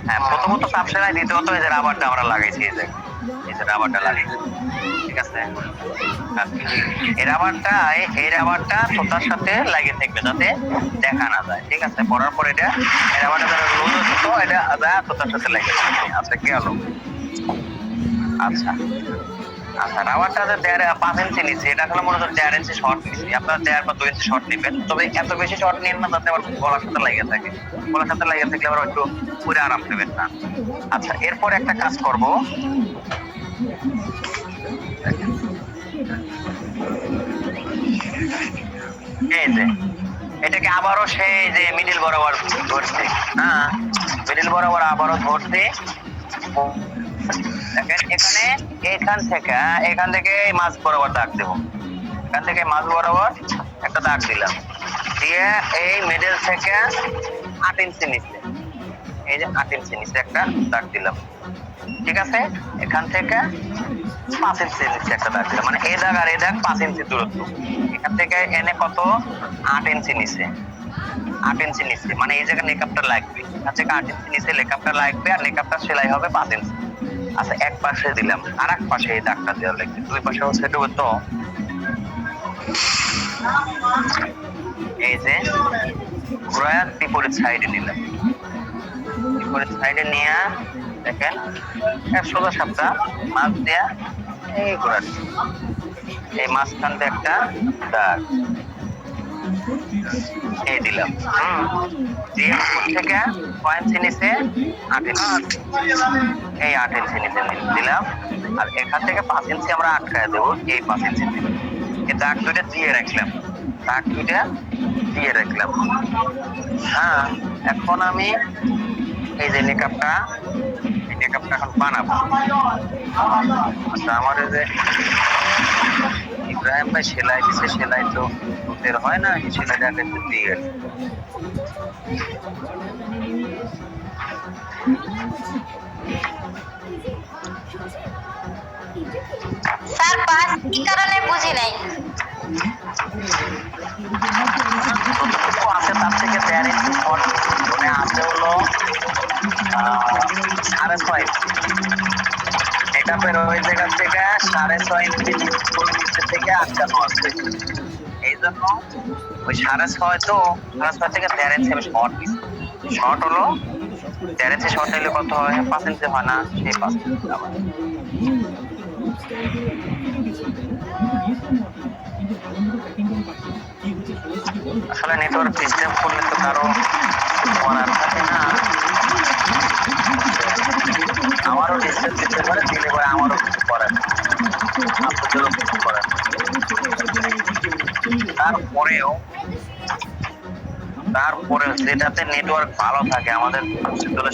হ্যাঁ প্রথমত তাপ সেলাই, দ্বিতীয়ত এই যে রাবারটা আমরা লাগাইছি, এই যে রাবারটা লাগাইছি, ঠিক আছে। এই রাবারটা তোতার সাথে লাগিয়ে থাকবে যাতে দেখা না যায়, ঠিক আছে। পরার পর এটা এই রাবারটা যারা লুজ হতো এটা তোতার সাথে লাগিয়ে থাকবে। আচ্ছা কি হলো? আচ্ছা আচ্ছা রাবারটা যে 5 ইঞ্চি নিচ্ছি, এটা হলো মূলত 1.5 ইঞ্চি শর্ট নিচ্ছি। আপনারা 1.5 বা 2 ইঞ্চি শর্ট নেবেন, তবে এত বেশি শর্ট নিন না যাতে আবার গলার সাথে লেগে থাকে। গলার সাথে লেগে থাকলে আবার একটু পুরো আরাম নেবেন না। আচ্ছা এরপর একটা কাজ করব, এই যে এটাকে আবারও সেই যে মিডিল বরাবর ধরছে, হ্যাঁ মিডিল বরাবর আবারও ধরছে। দেখেন এখান থেকে মাছ বরাবর দাগ দেবো, এখান থেকে মাছ বরাবর একটা দাগ দিলাম, দিয়ে এই মিডল থেকে 8 ইঞ্চি নিচে, এই যে 8 ইঞ্চি নিচে একটা দাগ দিলাম, ঠিক আছে। এখান থেকে 5 ইঞ্চি নিচে একটা দাগ দিলাম, মানে এই দাগ আর এই দাগ 5 ইঞ্চি দূরত্ব। এখান থেকে এনে কত 8 ইঞ্চি নিচে, 8 ইঞ্চি নিচে, মানে এই জায়গায় নেকআপটা লাগবে। এখান থেকে 8 ইঞ্চি নিচে নেকআপটা লাগবে, আর নেকআপটা সেলাই হবে 5 ইঞ্চি। আচ্ছা এক পাশে দিলাম, আর এক পাশে এই দাগটা দেওয়া লাগবে, দুই পাশে সেট হবে। তো এই যে ঘোরার বিপরীত সাইডে নিলাম, বিপরীত সাইডে নিয়ে দেখেন সোজা সাপটা মাছ দেয়া এই ঘোরার, এই মাঝখান থেকে একটা দাগ এই দিলাম, দিয়ে উপর থেকে 5 ইঞ্চি নিচে 8 ইঞ্চি, এই 8 ইঞ্চি নিচে দিলাম, আর এখান থেকে 5 ইঞ্চি আমরা আটকায় দেবো, এই 5 ইঞ্চি দিলাম। এই দাগ দুইটা দিয়ে রাখলাম, দাগ দুইটা দিয়ে রাখলাম। হ্যাঁ এখন আমি এই যে নেকআপটা এখন বানাবো। আচ্ছা আমার এই যে ইব্রাহিম ভাই সেলাই দিচ্ছে, সেলাই তো দুধের হয় না, সেলাইটা আগে একটু দিয়ে স্যার পাস কি কারণে বুঝি নাই। আছে তার থেকে 1.5 ইঞ্চি শর্ট, মানে আছে হলো 6.5 মেকআপের ওই জায়গা থেকে 6.5 ইঞ্চি নিচে থেকে আটকানো আছে, এই জন্য ওই 6.5 তো 6.5 থেকে 1.5 ইঞ্চি আমি শর্ট নিচ্ছি। শর্ট হলো 1.5 ইঞ্চি শর্ট নিলে কত হয়, 5 ইঞ্চি হয় না, সেই 5 ইঞ্চি আবার আসলে নেটওয়ার্ক ডিস্টার্ব করলে তো কারো করার থাকে না, আমারও ডিস্টার্ব দিতে পারে, দিলে পরে আমারও কিছু করার, আপনাদেরও কিছু করার। তারপরেও যেটাতে নেটওয়ার্ক ভালো থাকে আমাদের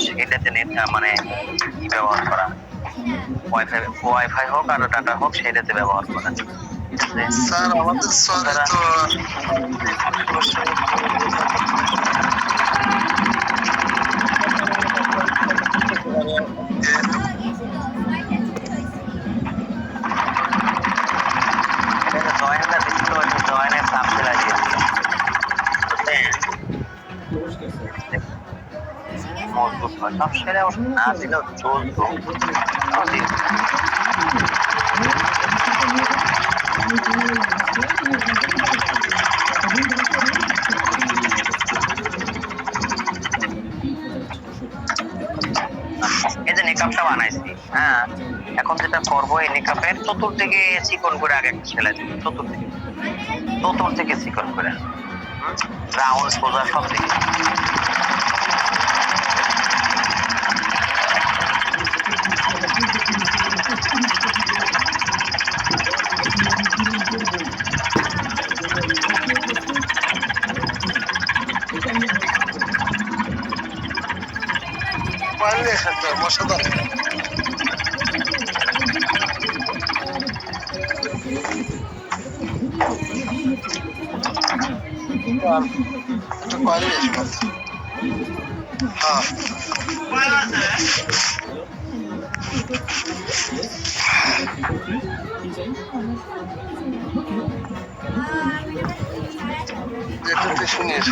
সেটাতে নেট মানে ব্যবহার করা, ওয়াইফাই হোক আর ডাটা হোক সেটাতে ব্যবহার করা। স্যার আমাদের স্যার তো জয়েনটা দিচ্ছিল, জয়েনের সাপ সেলাই দিয়েছিল, মজবুত হয় সব সেরে না দিলেও চলতো। এই যে নেকআপটা বানাইছি, হ্যাঁ এখন যেটা করবো এই নেকআপের চতুর্দিকে চিকন করে আগে একটা সেলাই দিব, চতুর্দিকে চিকন করে রাউন্ড সোজা সব দিকে। পারলে একটা মশাদার একটু পারলে হ্যাঁ শুনিস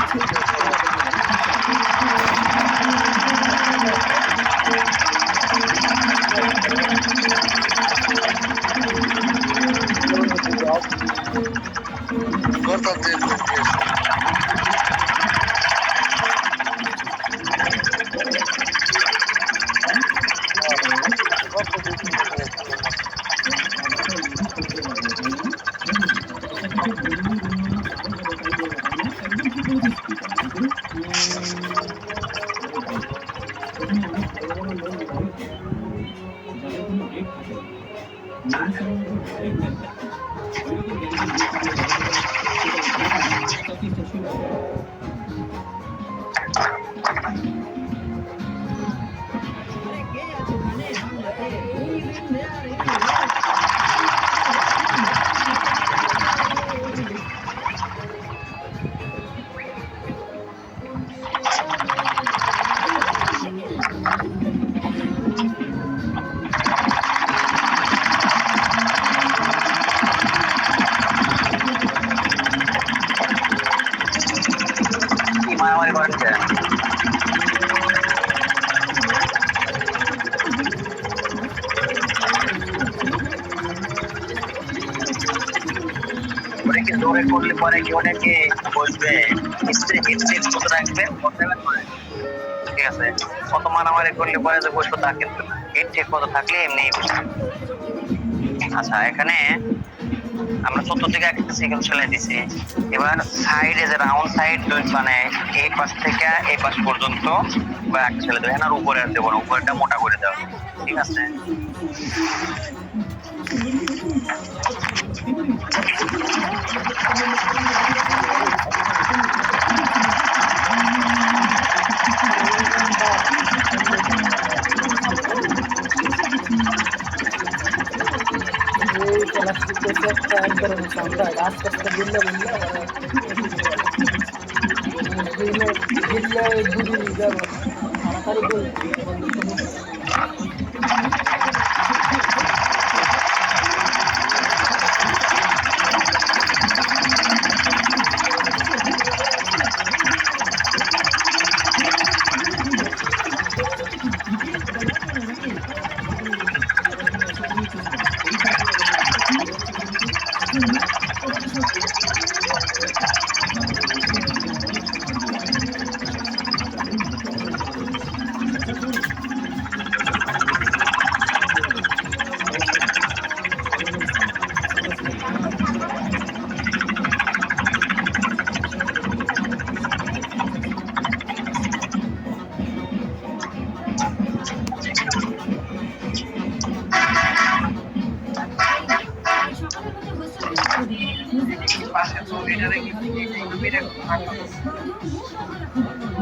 কি মারামারি করেছে? ওরে কি জোরে করলে পরে কি অনেকে বসবে স্ট্রিক কত রাখবে ঠিক আছে, কত মারামারি করলে পরে যে বসবো তা কিন্তু হিট ঠিক মতো থাকলে এমনিই বসবে। আচ্ছা এখানে আমরা চতুর্দিকে একটা সিকেল সেলাই দিছি। এবার সাইডে যে রাউন্ড সাইড মানে এই পাশ থেকে এই পাশ পর্যন্ত একটা সেলাই দেবো, এনার উপরে আর দেবো না, উপরেটা মোটা করে দেওয়া, ঠিক আছে?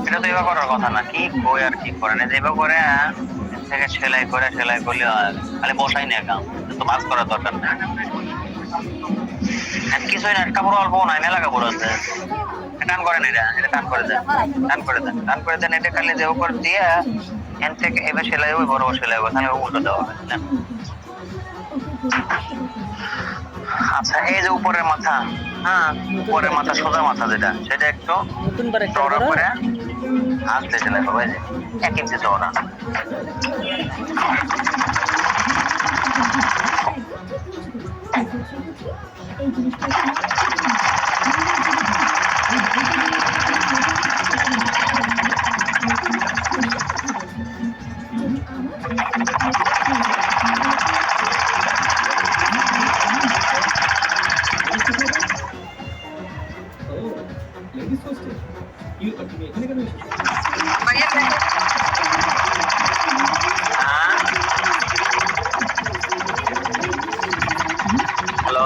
এটা তো এবার করার কথা না, কি বই আর কি করে না, এবার করে থেকে সেলাই করলে খালি বসাই না কাম, তো মাছ করার দরকার নেই। কিছুই না, কাপড় অল্প নাই, মেলা কাপড় আছে, টান করেন এটা টান করে দেন, টান করে দেন, এটা খালি যে উপর দিয়ে এন থেকে এবার সেলাই হবে, বড় সেলাই হবে, তাহলে উল্টো দেওয়া হবে। আচ্ছা এই যে উপরের মাথা, হ্যাঁ উপরের মাথা, সোজা মাথা যেটা, সেটা একটু চওড়া করে আস্তে সেলাই হবে, 1 ইঞ্চি চওড়া। হ্যালো,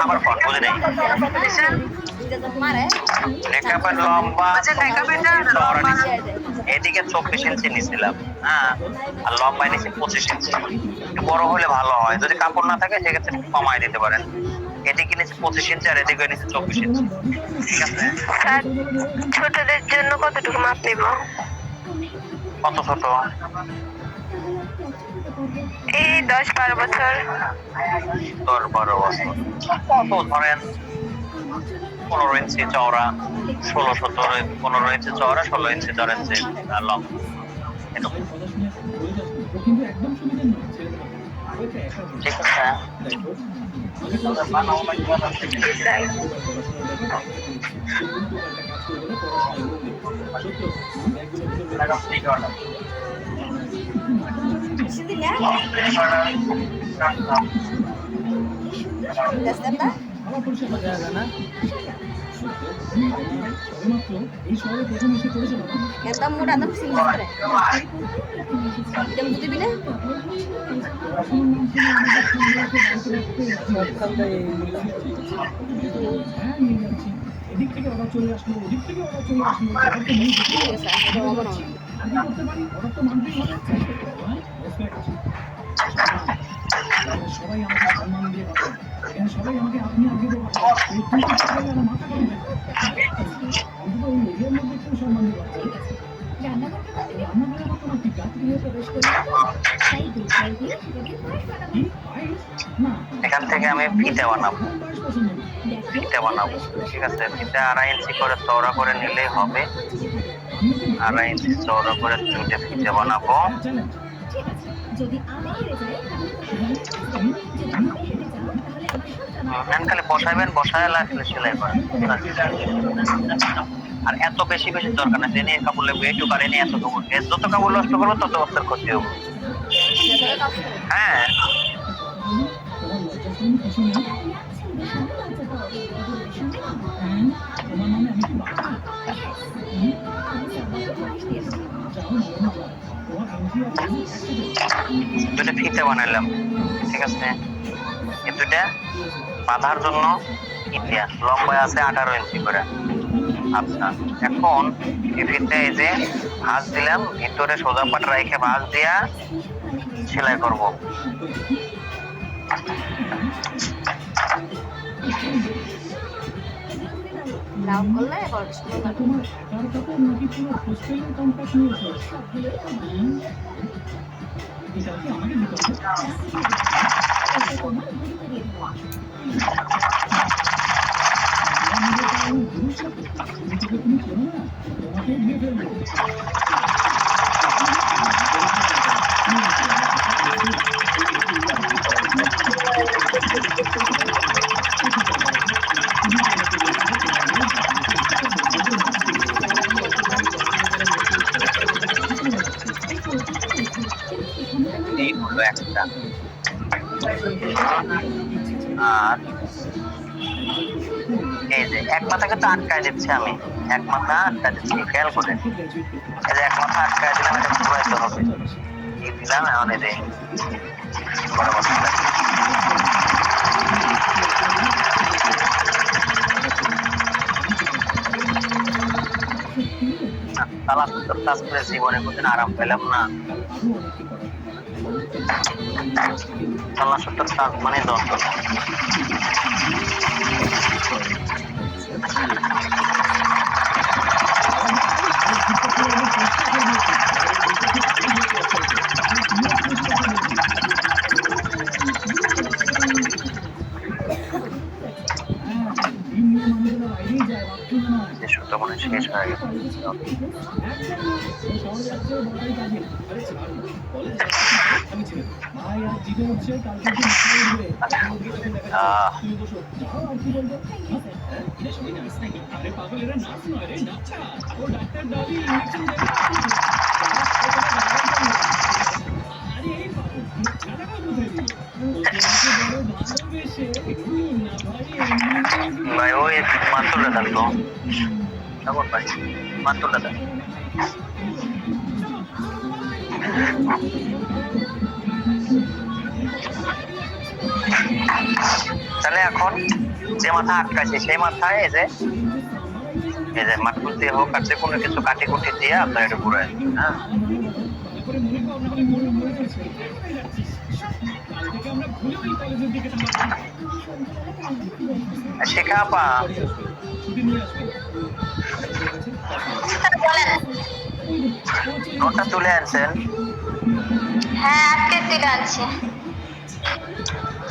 আমার ফোন বুঝে নেই। মেকআপের লম্বা এদিকে 24 ইঞ্চি নিছিলাম, হ্যাঁ, আর লম্বা নিছি 25 ইঞ্চি। একটু বড় হলে ভালো হয়, যদি কাপড় না থাকে সেক্ষেত্রে কমাই দিতে পারেন। এদিকে নিচে 25 ইঞ্চি আর এদিকে নিচে 24 ইঞ্চি, ঠিক আছে? ছোটদের জন্য কতটুকু মাপ নিব? কত ছোট? এই 10-12 বছর। 10-12 বছর কত ধরেন 15 ইঞ্চি চওড়া, 16-17, 15 ইঞ্চি চওড়া, 16 ইঞ্চি ধরেন যে লং, ঠিক আছে? আমার পরিষেবা দেওয়া যায় না। সবেমাত্র এই শহরে প্রথম এসে পড়েছে বাবা। ఎంత మూడు అందం సింగిల్ করে এটা বুঝবি না পড়াশোনার নাম শুনে আমাদের সন্দেহকে বাড়িতে রাখতে হ্যাঁ নিয়ে যাচ্ছি। এদিক থেকে অর্ডার চলে আসলো, ওদিক থেকে অর্ডার চলে আসলো, অর্ডার তো নিয়ে যেতে হবে। এটা হবে না আমি করতে পারি, অর্ডার তো মানতেই হবে। রেসপেক্ট। সবাই আমাকে সম্মান দিয়ে ডাকে। এখানে সবাই আমাকে আপনি আগে দেবো। এই তুই তো সবাই আমার মাথা গরম হয়ে যায়। অন্তত ওই এরিয়ার মধ্যে একটু সম্মান দিয়ে ডাকে। রান্নাঘরে আমার তোমার কি গাছগুলো প্রবেশ করে কি পায়েস? না, এখান থেকে আমি ফিতে বানাবো, পায়েস পছন্দ না। ফিতে বানাবো। ঠিক আছে, ফিতে 2.5 ইঞ্চি করে চওড়া করে নিলেই হবে। 2.5 ইঞ্চি চওড়া করে চুটে ফিতে বানাবো। চ্যালেঞ্জ। যদি আমি হেরে যাই যদি আমি হেরে যাও তাহলে আমার সব খালি বসাবেন, বসায় লাগলে সেলাই করেন। আর এত বেশি বেশি দরকার না, জেনে কাপড় লাগবে একটু কারে নিয়ে এত কাপড়, যত কাপড় নষ্ট করবো তত অবস্থার ক্ষতি হবে। হ্যাঁ, তোমার লজ্জা শুনে কিছু নেই। তোমার মানে আমি কি বাবা? যাও না যাও, তোমার এন্ট্রি আছে একসাথে। দুটো ফিতে বানাইলাম। ঠিক আছে, এই দুটা বাঁধার জন্য ইতিহাস লম্বায় আছে 18 ইঞ্চি করে। আচ্ছা, এখন এই ফিতে এই যে ভাঁজ দিলাম, ভিতরে সোজা পাট রেখে ভাঁজ দিয়া সেলাই করব। লাভ করলে এবার আর তোমার একার কাপড় নাকি পুরো হোস্টেলের কন্ট্রাক্ট নিয়েছো? এটা কি আমাকে দিতে হবে? তুমি চেনো না, তোমাকে দিয়ে ফেলবো। এই হলো একটা। আর এই যে এক মাথাকে তো আটকায় দিচ্ছি আমি, এক মাথা আটকায় দিচ্ছি, খেয়াল করে। এই যে এক মাথা আটকায় দিলাম, এটা ঘুরাইতে হবে। এই দিলাম, এখন এই যে বরাবর দিলাম। তালা সুন্দর কাজ করে জীবনে কোনদিন আরাম পেলাম না। তালা সুন্দর কাজ মানে যন্ত্রণা। সুতো মনে শেষ হয়ে গেছে। ভাই ওই মাত্রটা দেন তো, কেমন ভাই মাত্রটা দেন। তাহলে এখন যে মাথা আটকাছে সেই মাথায় এই যে মাটকুল দিয়ে হোক আর যে কোনো কিছু কাটি কুটি দিয়ে আপনার এটা ঘুরে। হ্যাঁ, শেখা আপা নোটটা তুলে আনছেন? হ্যাঁ আজকে তুলে আনছি।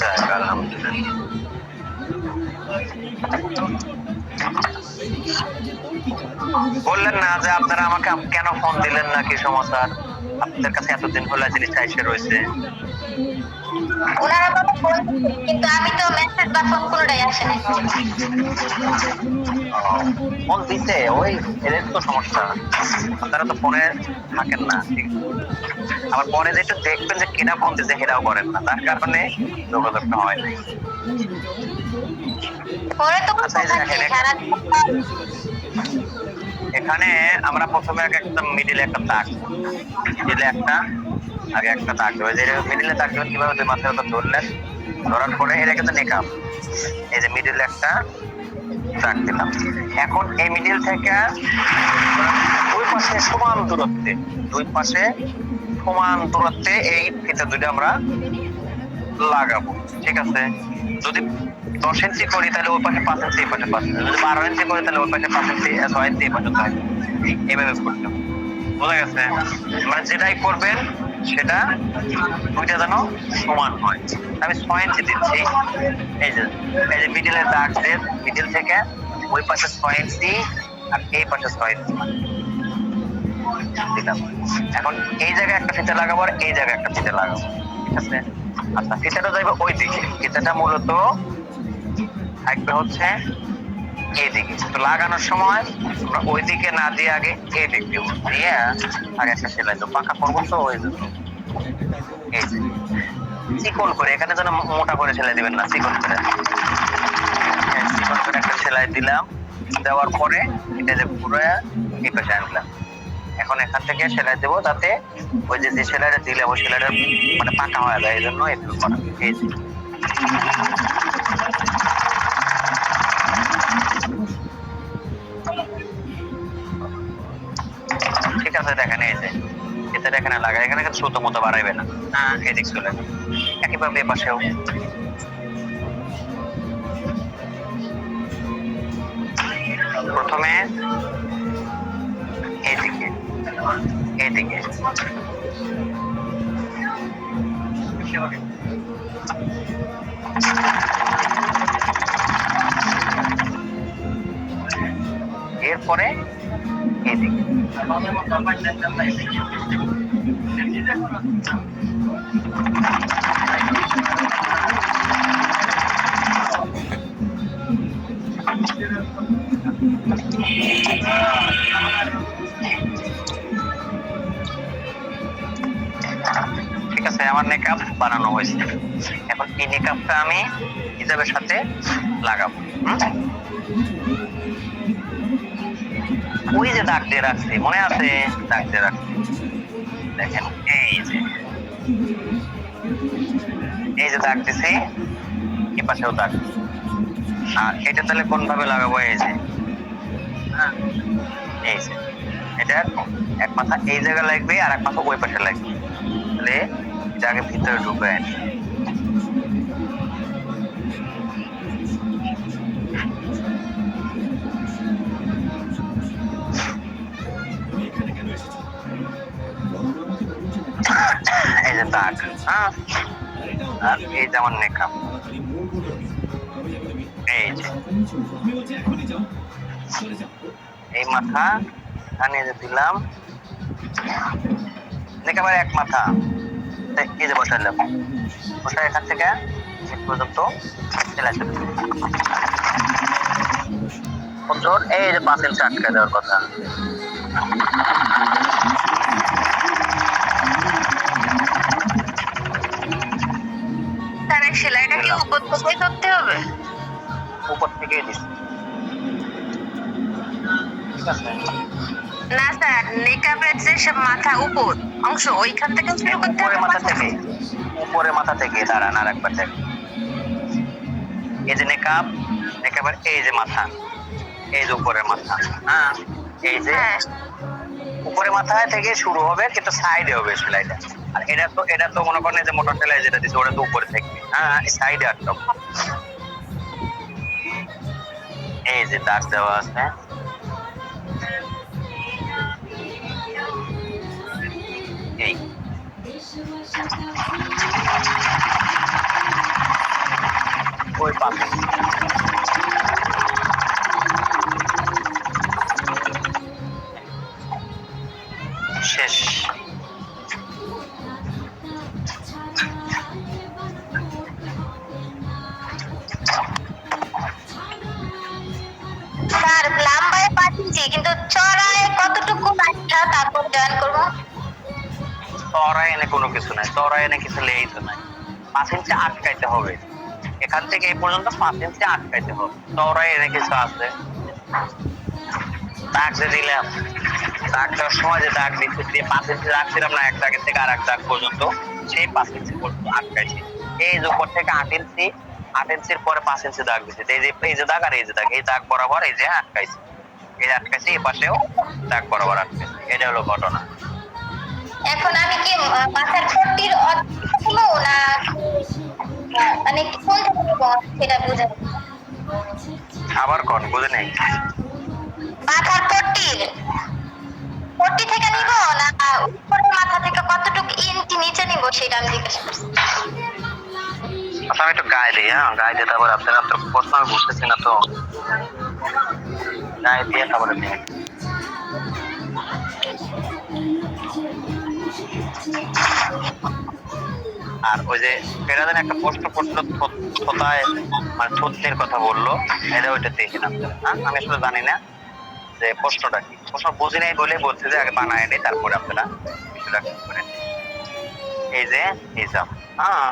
যাক, আলহামদুলিল্লাহ। বললেন না যে আপনারা আমাকে কেন ফোন দিলেন না, কি সমস্যা? আপনাদের কাছে এতদিন হলো জিনিসটা এসে রয়েছে। ওনারা আমাকে ফোন দিচ্ছে, কিন্তু আমি তো মেসেজ বা ফোন কোনোটাই আসেনি। ফোন দিতে ওই এদের তো সমস্যা, আপনারা তো ফোনে থাকেন না। ঠিক, আবার পরে যেটা দেখবেন যে কিনা ফোন দিতে সেটাও করেন না, তার কারণে যোগাযোগটা হয় না। পরে তো আচ্ছা, এই যে দেখেন, এখানে আমরা প্রথমে একটা মিডিলে একটা দাগ, মিডিলে একটা আগে একটা দাগ দেবো। যে মিডিলে দাগ দেবেন কিভাবে, দুই মাথার উপর ধরলেন, ধরার পরে এটা কিন্তু নেকাব, এই যে মিডিলে একটা দাগ দিলাম। এখন এই মিডিল থেকে দুই পাশে সমান দূরত্বে, দুই পাশে সমান দূরত্বে এই ফিতা দুটো আমরা লাগাবো। ঠিক আছে, যদি 10 ইঞ্চি করি তাহলে ওই পাশে 5 ইঞ্চি, এই পাশে 5 ইঞ্চি। যদি 12 ইঞ্চি করি তাহলে ওই পাশে 5 ইঞ্চি, 6 ইঞ্চি, এই পাশে 6 ইঞ্চি। এইভাবে করতে হবে, বোঝা গেছে? মানে যেটাই করবেন সেটা দুইটা যেন সমান হয়। আমি 6 ইঞ্চি দিচ্ছি, এই যে মিডিলের দাগ দিয়ে মিডিল থেকে ওই পাশে 6 ইঞ্চি আর এই পাশে 6 ইঞ্চি দিলাম। এখন এই জায়গায় একটা ফিতে লাগাবো আর এই জায়গায় একটা ফিতে লাগাবো। ঠিক আছে, আচ্ছা ফিতাটা যাবে ওই দিকে, ফিতাটা মূলত থাকবে হচ্ছে এইদিকে। তো লাগানোর সময় আমরা ওই দিকে না দিয়ে আগে এই দিক দিব, দিয়ে আগে একটা সেলাই দেবো। পাকা করবো তো ওই জন্য এই যে চিকন করে, এখানে যেন মোটা করে সেলাই দিবেন না, চিকন করে, চিকন করে একটা সেলাই দিলাম। দেওয়ার পরে এটা যে পুরো এই পাশে আনলাম। এখন এখান থেকে সেলাই দেবো যাতে ওই যে সেলাইটা দিলে ওই সেলাইটা মানে পাকা হয়ে যায়, এই জন্য একটু করা। এই যে ঠিক আছে, দেখেন এই যে এটা এখানে লাগাই, এখানে কিন্তু সুতো মতো বাড়াইবে না, হ্যাঁ এদিক চলে যাবে। একইভাবে এ পাশেও প্রথমে এইদিকে এইদিকে এরপরে এইদিকে ঠিক আছে, আমার নেকআপ বানানো হয়েছে। এখন এই নেকআপটা আমি হিজাবের সাথে লাগাবো। ওই যে দাগ দিয়ে রাখছি, মনে আছে? দাগ দিয়ে রাখছি, দেখেন এই যে দাগ দিছি, এ পাশেও দাগ। আর এটা তাহলে কোন ভাবে লাগাবো? এই যে এই যে এটা এক মাথা এই জায়গায় লাগবে আর এক মাথা ওই পাশে লাগবে। তাহলে এটা আগে ভিতরে ঢুকে আনি। এই যে দাগ, হ্যাঁ, আর এই যে আমার নেকআপ, এই যে এই মাথা এখানে যে দিলাম, নেকআপের এক মাথা এই যে বসাইলাম, বসাই এখান থেকে পর্যন্ত সেলাই চলে জোর। এই যে 5 ইঞ্চি আটকে দেওয়ার কথা। তার সেলাইটা কি উপর থেকে করতে হবে? উপর থেকেই দিচ্ছি। ঠিক আছে, না স্যার, নেকআপের যে সব মাথা উপর অংশ ওইখান থেকে শুরু করতে হবে। উপরে মাথা থেকে, উপরে মাথা থেকে দাঁড়ান আর একবার দেখ। এই যে নেকআপ, নেকআপের এই যে মাথা, এই যে উপরের মাথা, হ্যাঁ এই যে উপরে মাথা থেকে শুরু হবে, কিন্তু সাইডে হবে সেলাইটা। আর এটা তো মনে করেন যে মোটর সেলাই যেটা দিচ্ছে ওটা তো উপরে থাকবে, হ্যাঁ সাইডে একটা। এই যে দাগ দেওয়া আছে, এই ওই পাশে শেষ। স্যার লম্বায় 5 ইঞ্চি, কিন্তু চড়ায় কতটুকু রাখা তারপর জয়েন করব? চড়াই এনে কোনো কিছু নাই, চড়াই এনে কিছু লেই তো নাই। 5 ইঞ্চি আটকাইতে হবে, এখান থেকে এই পর্যন্ত 5 ইঞ্চি আটকাইতে হবে। চওড়াই এনে কিছু আছে, দাগ যে দিলাম, দাগ দেওয়ার সময় যে দাগ দিচ্ছি দিয়ে 5 ইঞ্চি রাখছিলাম না এক দাগের থেকে আর এক দাগ পর্যন্ত, সেই 5 ইঞ্চি পর্যন্ত আটকাইছি। এই যে উপর থেকে 8 ইঞ্চির পরে 5 ইঞ্চি দাগ দিচ্ছি, এই যে দাগ আর এই যে দাগ, এই দাগ বরাবর এই যে আটকাইছি, এই যে আটকাইছি, এই পাশেও দাগ বরাবর আটকাইছি। এটা হলো ঘটনা। এখন আমি কি মাথার পট্টির অর্ধেকগুলো না মানে কোন থেকে নিব সেটা বুঝাবো। আবার কোন বুঝে নেই? মাথার পট্টি থেকে নিব না উপরে মাথা থেকে কতটুকু ইঞ্চি নিচে নিব সেটা আমি জিজ্ঞাসা করছি। আচ্ছা আমি একটু গায়ে দিই, হ্যাঁ গায়ে দিয়ে তারপর আপনার প্রশ্ন আমি বুঝতেছি না তো, গায়ে দিয়ে তারপরে নিয়ে আর ওই যে এটা যেন একটা প্রশ্ন করছিল কোথায় মানে থুতনির কথা বললো, এটা ওইটা দেখে না। হ্যাঁ আমি আসলে জানি না যে প্রশ্নটা কি, প্রশ্ন বুঝি নাই বলে বলছে যে আগে বানায় নেই তারপরে আপনারা কিছুটা করে নিন। এই যে হিসাব, হ্যাঁ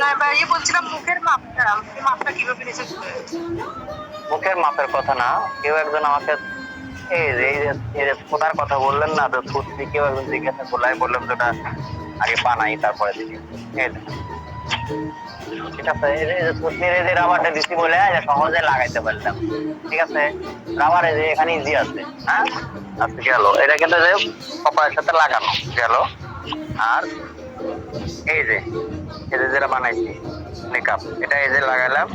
না ভাই বলছিলাম মুখের মাপটা কিভাবে নিচে মুখের মাপের কথা না, কেউ একজন আমাকে এই যে ফোটার কথা বললেন না, তো থুতনি কেউ একজন জিজ্ঞাসা করলে আমি বললাম যেটা আগে বানাই তারপরে দিই। ঠিক আছে, এই যে থুতনির এই যে রাবারটা দিছি বলে সহজে লাগাইতে পারলাম। ঠিক আছে, রাবার এই যে এখানে ইজি আছে, হ্যাঁ আচ্ছা গেল, এটা কিন্তু যে কপালের সাথে লাগানো গেল। আর এই যে যেটা বানাইছি মেকআপ, এটা এই যে লাগাইলাম,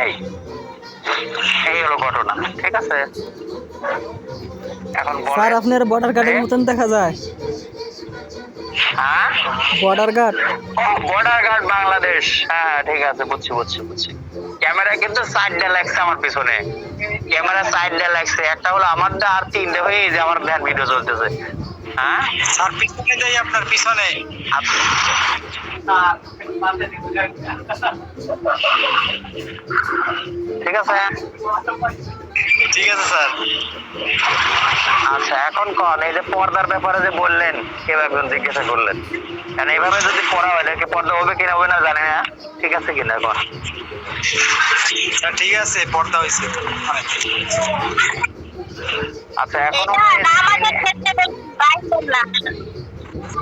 এই এই হলো ঘটনা। ঠিক আছে, এখন স্যার আপনার বর্ডার গার্ডের মতন দেখা যায়। হ্যাঁ border guard, border guard Bangladesh, হ্যাঁ ঠিক আছে, বুঝছি। ক্যামেরা কিন্তু সাইডটা লাগছে আমার পিছনে, ক্যামেরা সাইডটা লাগছে, একটা হলো আমারটা আর তিনটে হয়ে যে আমার ভিডিও চলতেছে। হ্যাঁ স্যার পিছনে যাই, আপনার পিছনে। ঠিক আছে স্যার। আচ্ছা এখন কোন এই যে পর্দার ব্যাপারে যে বললেন, কেউ একজন জিজ্ঞাসা করলেন, কারণ এইভাবে যদি পড়া হয় তাহলে পর্দা হবে কিনা হবে না জানি না, ঠিক আছে কিনা এখন? স্যার ঠিক আছে, পর্দা হয়েছে। আচ্ছা এখন আমাদের ক্ষেত্রে বাই করলাম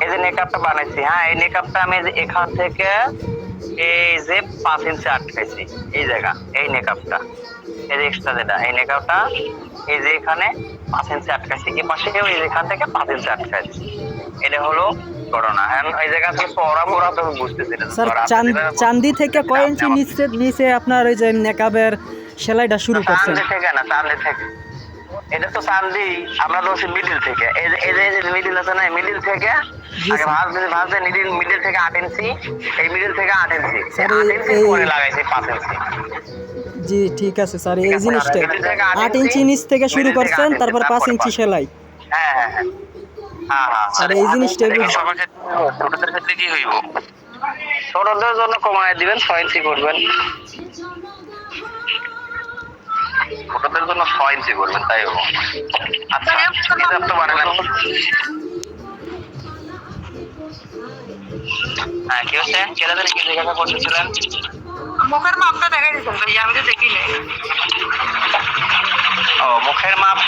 এই যে মেকআপটা বানাইছি, হ্যাঁ এই মেকআপটা আমি এখান থেকে এই যে 5 ইঞ্চি আটকাইছি, এই জায়গা এই মেকআপটা, এই যে এক্সট্রা যেটা এই মেকআপটা এই যে এখানে 5 ইঞ্চি আটকাইছি, এই পাশেও এই এখান থেকে 5 ইঞ্চি আটকাইছি। এটা হলো ঘটনা। এই জায়গা আসলে চওড়া মোড়া তো বুঝতেছি না স্যার চান্দি থেকে কয় ইঞ্চি নিচে আপনার ওই যে মেকআপের সেলাইটা শুরু করছেন? চান্দি থেকে না, চান্দি থেকে, এটা তো চান্দি আমরা তো মিডিল থেকে, এই যে মিডিল আছে না, মিডিল থেকে আগে ভাঁজতে মিডিল থেকে 8 ইঞ্চি, এই মিডিল থেকে 8 ইঞ্চি, স্যার 8 ইঞ্চি পরে লাগাইছি 5 ইঞ্চি। জি ঠিক আছে স্যার, এই জিনিসটা 8 ইঞ্চি নিচ থেকে শুরু করছেন, তারপর 5 ইঞ্চি সেলাই। হ্যাঁ স্যার এই জিনিসটা ছোটদের ক্ষেত্রে কি হইব? ছোটদের জন্য কমায় দিবেন, 6 ইঞ্চি করবেন, ছোটদের জন্য 6 ইঞ্চি করবেন, তাই হোক। আচ্ছা হিসাব তো বানালেন, হ্যাঁ কি হচ্ছে ছেলেদের কি জিজ্ঞাসা করতেছিলেন? মুখের মাপটা দেখাই দিতেন ভাই, আমি তো দেখি না। ও মুখের মাপ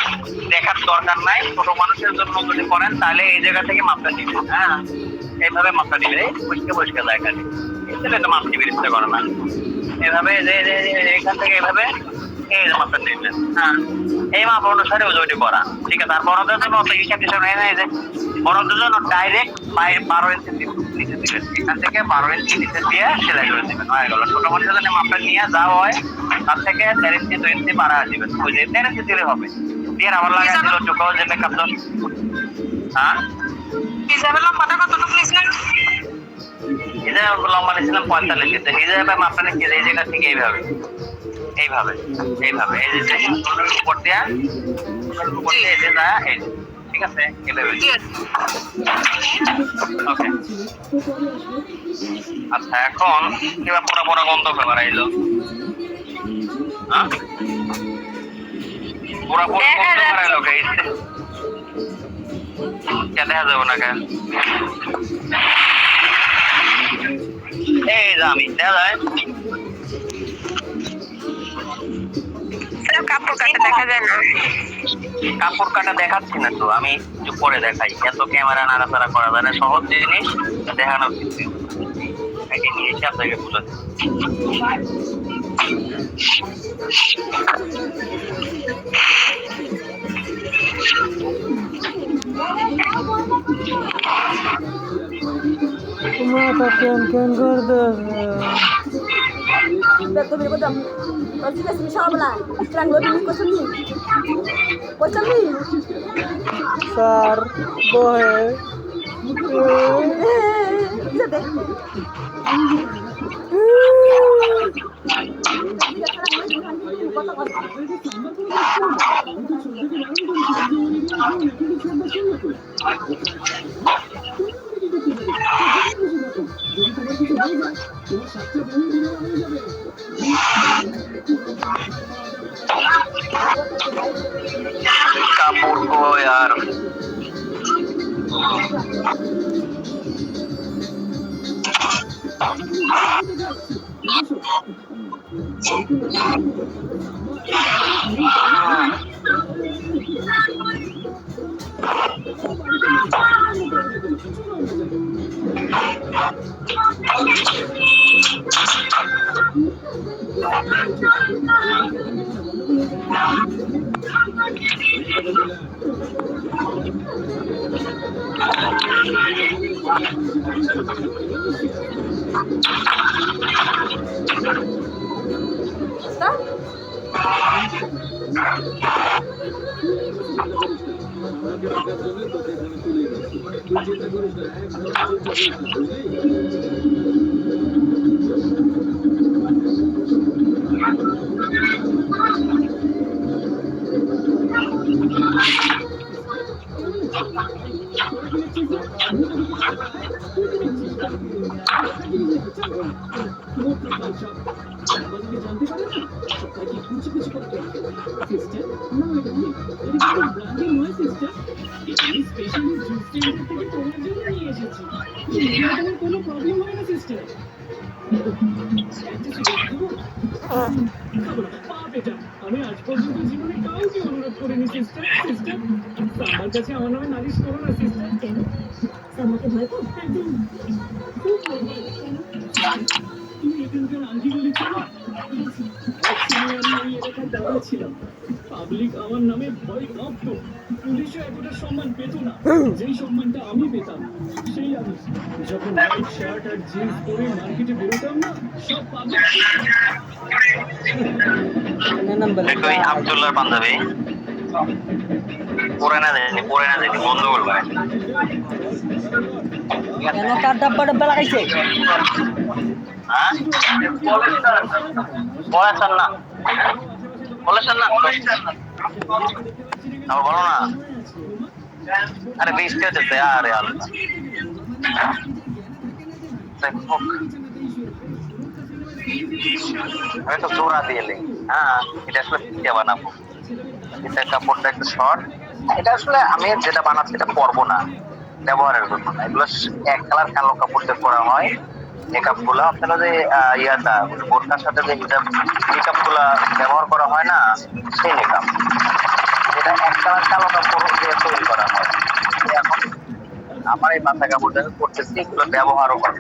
দেখার দরকার নাই, ছোট মানুষের জন্য যদি করেন তাহলে এই জায়গা থেকে মাপটা দিবেন। হ্যাঁ এইভাবে মাপটা দিবে, পরিষ্কার জায়গা নেই, তাহলে তো মাপ দিবে, ইচ্ছা করে না। এভাবে যে এখান থেকে এভাবে এই মাপটা দিবেন, হ্যাঁ এই মাপ অনুসারে ওইটি করা, ঠিক আছে। আর বড়দের জন্য অত হিসাব নেই না, এই যে বড়দের জন্য ডাইরেক্ট 12 ইঞ্চি নিচে দিবেন, এখান থেকে 12 ইঞ্চি নিচে দিয়ে সেলাই করে দিবেন, হয়ে গেল। ছোট মানুষের জন্য মাপটা নিয়ে যা হয় তার থেকে 4 ইঞ্চি 2 ইঞ্চি বাড়া দিবেন, ওই যে 4 ইঞ্চি দিলে হবে। দিয়ে আবার লাগাই দিল চোখেও যে মেকআপ তো, হ্যাঁ হিসাবের লম্বাটা কতটুকু নিয়েছিলেন? এই যে লম্বা নিয়েছিলাম 45 ইঞ্চি, এই যে মাপটা নিচ্ছি এই জায়গা থেকে এইভাবে এইভাবে এই যে উপর দিয়ে এই যে যা এই ঠিক আছে এভাবে ওকে আচ্ছা এখন এবার পুরা পুরা গন্ধ ব্যাপার আইলো হ্যাঁ পুরা পুরা গন্ধ ব্যাপার আইলো গাইস কে দেখা যাবে না কেন এই যে আমি দেখা যায় কাপড় কাটা দেখা যায় না কাপড় কাটা দেখাচ্ছি না তো আমি একটু পরে দেখাই এত ক্যামেরা নাড়াচাড়া করা যায় না সহজ জিনিস দেখানোর কিছু একে নিয়ে এসে আপনাকে বুঝাচ্ছি মাথা কেন কেন করতে Betul betul betul. Kalau kita semisal belah, serang lebih ni kosong ni. Kosong ni. Sir বহে Bisa deh. কাপড় কো यार আমি আজ পর্যন্ত জীবনে কাউকে অনুরোধ করিনি সিস্টার সিস্টার আমার কাছে আমার নামে নালিশ করো না সিস্টার কেন আমাকে ভয় পাও একদম খুব ভয় পাই কেন তুমি এখানকার আন্টি বলেছিল আমি এই এলাকার দাদা ছিলাম পাবলিক আমার নামে ভয় কাঁপত পুলিশও এতটা সম্মান পেত না যেই সম্মানটা আমি পেতাম সেই আমি যখন হোয়াইট শার্ট আর জিন্স পরে মার্কেটে বেরোতাম না সব পাবলিক দেখো এই আব্দুল্লাহর বান্ধবী পরে না দেয়নি বন্ধ করবে কেন কার ডাব্বা ডাব্বা লাগাইছে হ্যাঁ বলেছেন না তারপর বলো না আরে বৃষ্টি হচ্ছে আরে আল্লাহ আমি তো জোড়া দিয়ে এলি হ্যাঁ এটা আসলে পিঠা বানাবো এটা কাপড়টা একটু শর্ট এটা আসলে আমি যেটা বানাচ্ছি এটা পরবো না ব্যবহারের জন্য না এগুলো এক কালার কালো কাপড় দিয়ে করা হয় মেকআপ গুলা আপনারা যে ইয়াটা বোরকার সাথে যে মেকআপ গুলা ব্যবহার করা হয় না সেই মেকআপ এটা এক কালার কালো কাপড় দিয়ে তৈরি করা হয় এখন আমার এই পাতা কাপড়টা করতেছি এগুলো ব্যবহারও করে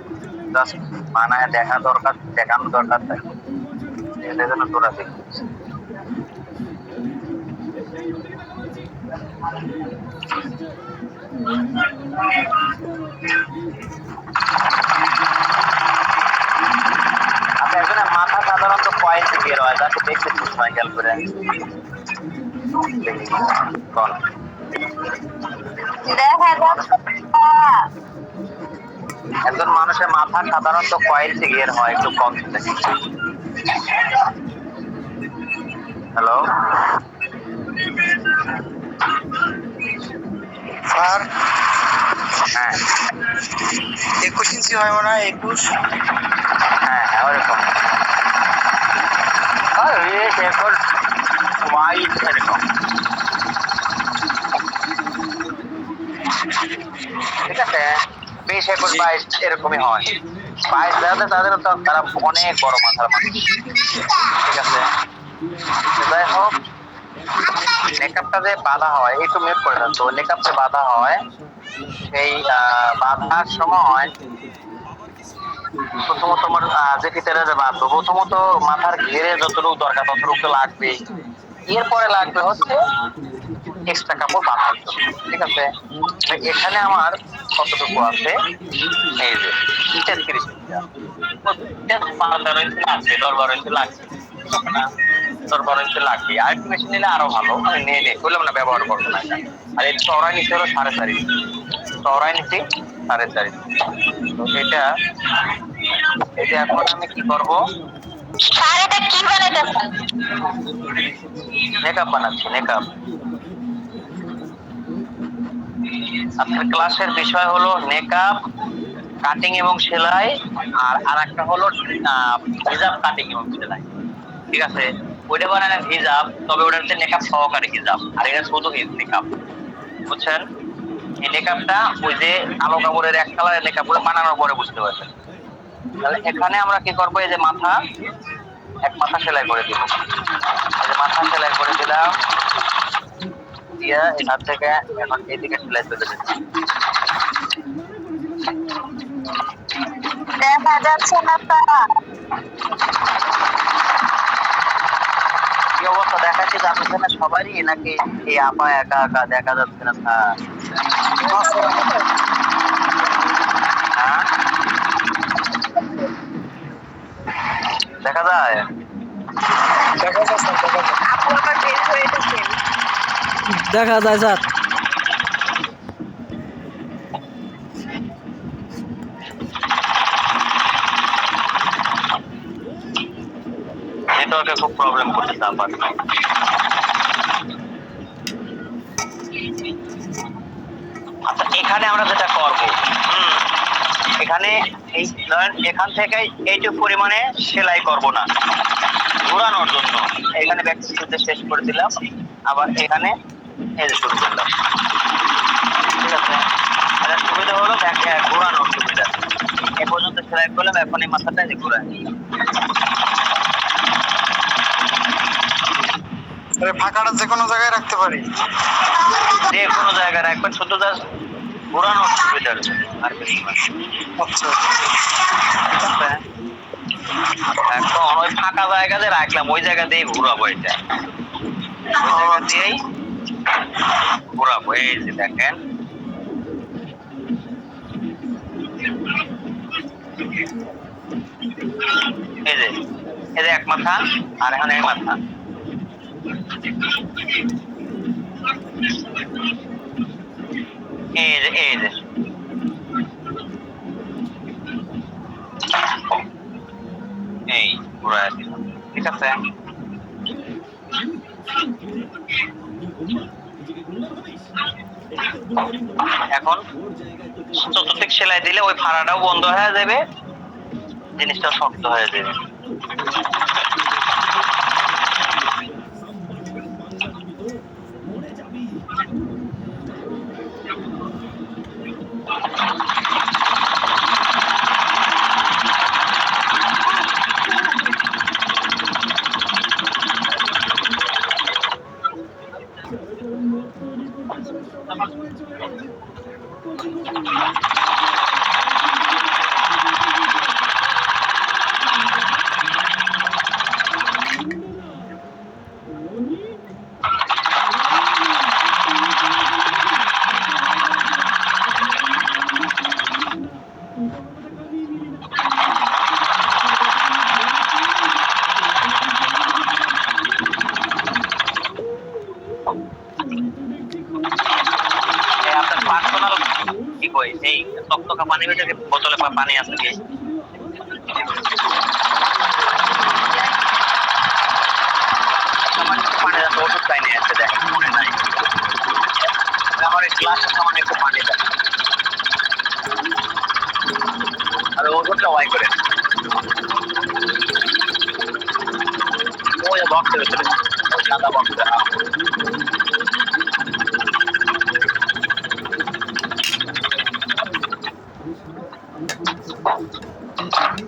জাস্ট বানায় দেখানো দরকার থাকে এদের জন্য তোরা দেখছিস একজনের মাথা সাধারণত কয়েক বের হয় যাকে দেখতেছিস সাইকেল করে একজন মানুষের মাথা সাধারণত কয়েল বের হয় একটু কম হ্যালো আর হ্যাঁ 21 ইঞ্চি হয় মনে হয় 21। হ্যাঁ হ্যাঁ ওরকম আর রেড এখন হোয়াইট এরকম ঠিক আছে 20 21 22 এরকমই হয় 22 যাদের তাদের তো তারা অনেক বড় মাথার মানুষ ঠিক আছে যাই হোক মেকআপটা যে বাঁধা হয় একটু মিউট করে দেন তো মেকআপটা বাঁধা হয় সেই বাঁধার সময় প্রথমত তোমার যে ভিতরে যে বাঁধবো প্রথমত মাথার ঘিরে যতটুকু দরকার ততটুকু লাগবে এরপরে লাগবে হচ্ছে এক্সট্রা কাপড় বাঁধার জন্য ঠিক আছে এখানে আমার কতটুকু আছে এই যে 33 লাগছে 12 ইঞ্চি লাগছে না 12 ইঞ্চি লাগবে আর একটু বেশি নিলে আরো ভালো আমি নিয়ে নিই বললাম না ব্যবহার করবো না আর এই চওড়াই নিচে হলো 4.5 চওড়াই নিচে 4.5 তো এটা এখন আমি কি করবো স্যার এটা কি বানাইতেছেন? মেকআপ বানাচ্ছি মেকআপ আজকের ক্লাসের বিষয় হলো মেকআপ কাটিং এবং সেলাই আর একটা হলো হিজাব কাটিং এবং সেলাই ঠিক আছে ওইটা বানানো হিজাব তবে ওটার হচ্ছে মেকআপ সহকারে হিজাব আর এটা শুধু মেকআপ বুঝছেন এই মেকআপটা ওই যে কালো কাপড়ের এক কালারের মেকআপগুলো বানানোর পরে বুঝতে পারছেন তাহলে এখানে আমরা কি করবো এই যে মাথা এক মাথা সেলাই করে দিব এই যে মাথা সেলাই করে দিলাম দিয়ে এখান থেকে এখন এইদিকে সেলাই করে দিচ্ছি দেখা যাচ্ছে না কি অবস্থা দেখাচ্ছি যাচ্ছে না সবারই নাকি এই আপা একা একা দেখা যাচ্ছে না হ্যাঁ দেখা যায় আপু আবার বের হয়ে গেছেন দেখা যায় স্যার নেটওয়ার্কে খুব প্রবলেম করতেছে আবার আচ্ছা এখানে আমরা যেটা করবো এখানে এই এখান থেকে এইটুকু পরিমাণে সেলাই করব না ঘোরানোর জন্য এখানে ব্যাক স্টিচটা শেষ করে দিলাম আবার এখানে এই যে শুরু করলাম ঠিক আছে এটা সুবিধা হলো ব্যাক ঘোরানোর সুবিধা এ পর্যন্ত সেলাই করলাম এখন এই মাথাটা যে ঘোরায় ফাঁকাটা যে কোনো জায়গায় রাখতে পারি যে কোনো জায়গায় রাখবেন শুধু জাস্ট ঘোরানোর সুবিধা আর কিছু না আচ্ছা এখন ওই ফাঁকা জায়গাতে রাখলাম ওই জায়গা দিয়ে ঘুরাবো এটা ওই জায়গা দিয়েই ঘুরাবো এই যে দেখেন এই যে এক মাথা আর এখানে এক মাথা এই যে এই ঘুরায় দিলাম ঠিক আছে এখন চতুর্দিক সেলাই দিলে ওই ফাড়াটাও বন্ধ হয়ে যাবে জিনিসটা শক্ত হয়ে যাবে এই টকটকা পানি ভেতরে বোতলে পানি আছে কি আমার পানি আছে ওষুধ পাইনি আছে দেখ মনে নাই আমার এই গ্লাসটা সামান্য একটু পানি দেন আর ওষুধটা ওয়াই করে ওই বক্সের ভিতরে ওই সাদা বক্সটা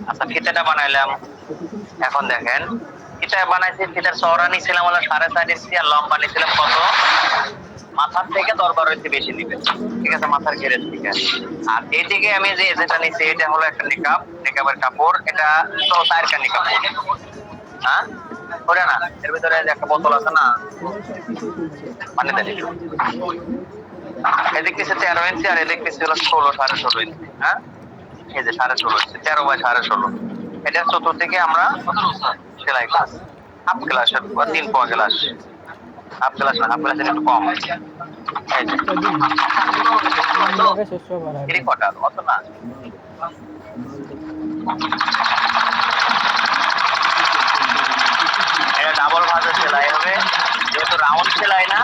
আচ্ছা ফিতাটা বানাইলাম এখন দেখেন ফিতা বানাইছি ফিতার চওড়া নিয়েছিলাম হলো 4.5 ইঞ্চি আর লম্বা নিয়েছিলাম কত মাথার থেকে 10-12 ইঞ্চি বেশি নিবেন ঠিক আছে মাথার ঘেরের থেকে আর এইদিকে আমি যেটা নিচ্ছি এটা হলো একটা নিকাবের কাপড় এটা তো 4 নিকাব হ্যাঁ ওরে না এর ভিতরে যে একটা বোতল আছে না পানি দেন একটু এদিক পিছে 13 ইঞ্চি আর এদিক পিছে হলো 16.5 ইঞ্চি হ্যাঁ এই যে 16.5 ইঞ্চি 13/16.5 এটা চতুর্দিকে আমরা সেলাই ক্লাস হাফ ক্লাসের 3 পোয়া ক্লাস হাফ ক্লাস না হাফ ক্লাসের একটু কম এই যে এর কটা অত না এটা ডাবল ভাঁজে সেলাই হবে যেহেতু রাউন্ড সেলাই না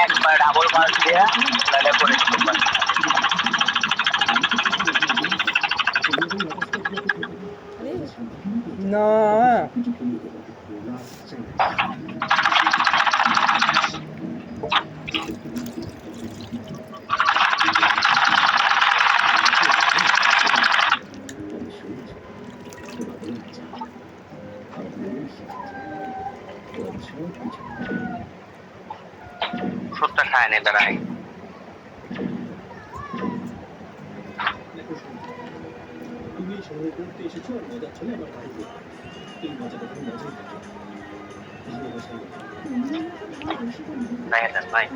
একবার ডাবল ভাঁজ দিয়ে সেলাইটা করে দিতে পারি না সুতটা খায় নি দাঁড়াই তুমি এই শহরে পড়তে এসেছো আর মজা চলে আমার বাড়িতে এই মজাটা তুমি মজাই পাবে নাই দেন ভাই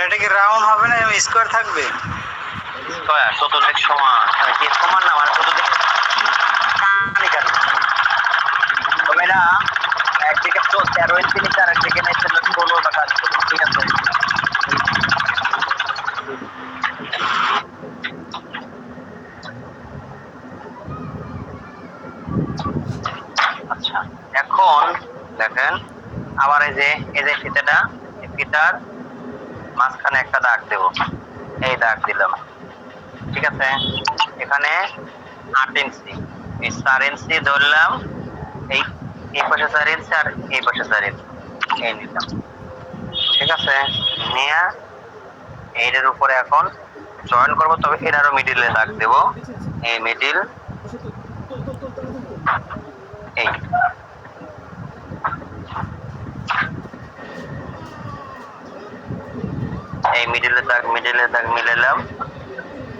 এটা কি রাউন্ড হবে না স্কোয়ার থাকবে চতুর্দিক সমান কি সমান না মানে চতুর্দিক তবে না একদিকে 13 ইঞ্চি নিচে আর একদিকে নিচে 16টা কাজ করবে ঠিক আছে আচ্ছা এখন দেখেন আবার এই যে ফিতাটা এই ফিতার মাঝখানে একটা দাগ দেব এই দাগ দিলাম ঠিক আছে এখানে 8 ইঞ্চি এই 4 ইঞ্চি ধরলাম এই পাশে 4 ইঞ্চি আর এই পাশে 4 ইঞ্চি এই নিলাম ঠিক আছে নিয়ে এইটার উপরে এখন জয়েন করব তবে এটারও মিডিলে দাগ দেব এই মিডিল এই মিডিলে দাগ মিলালাম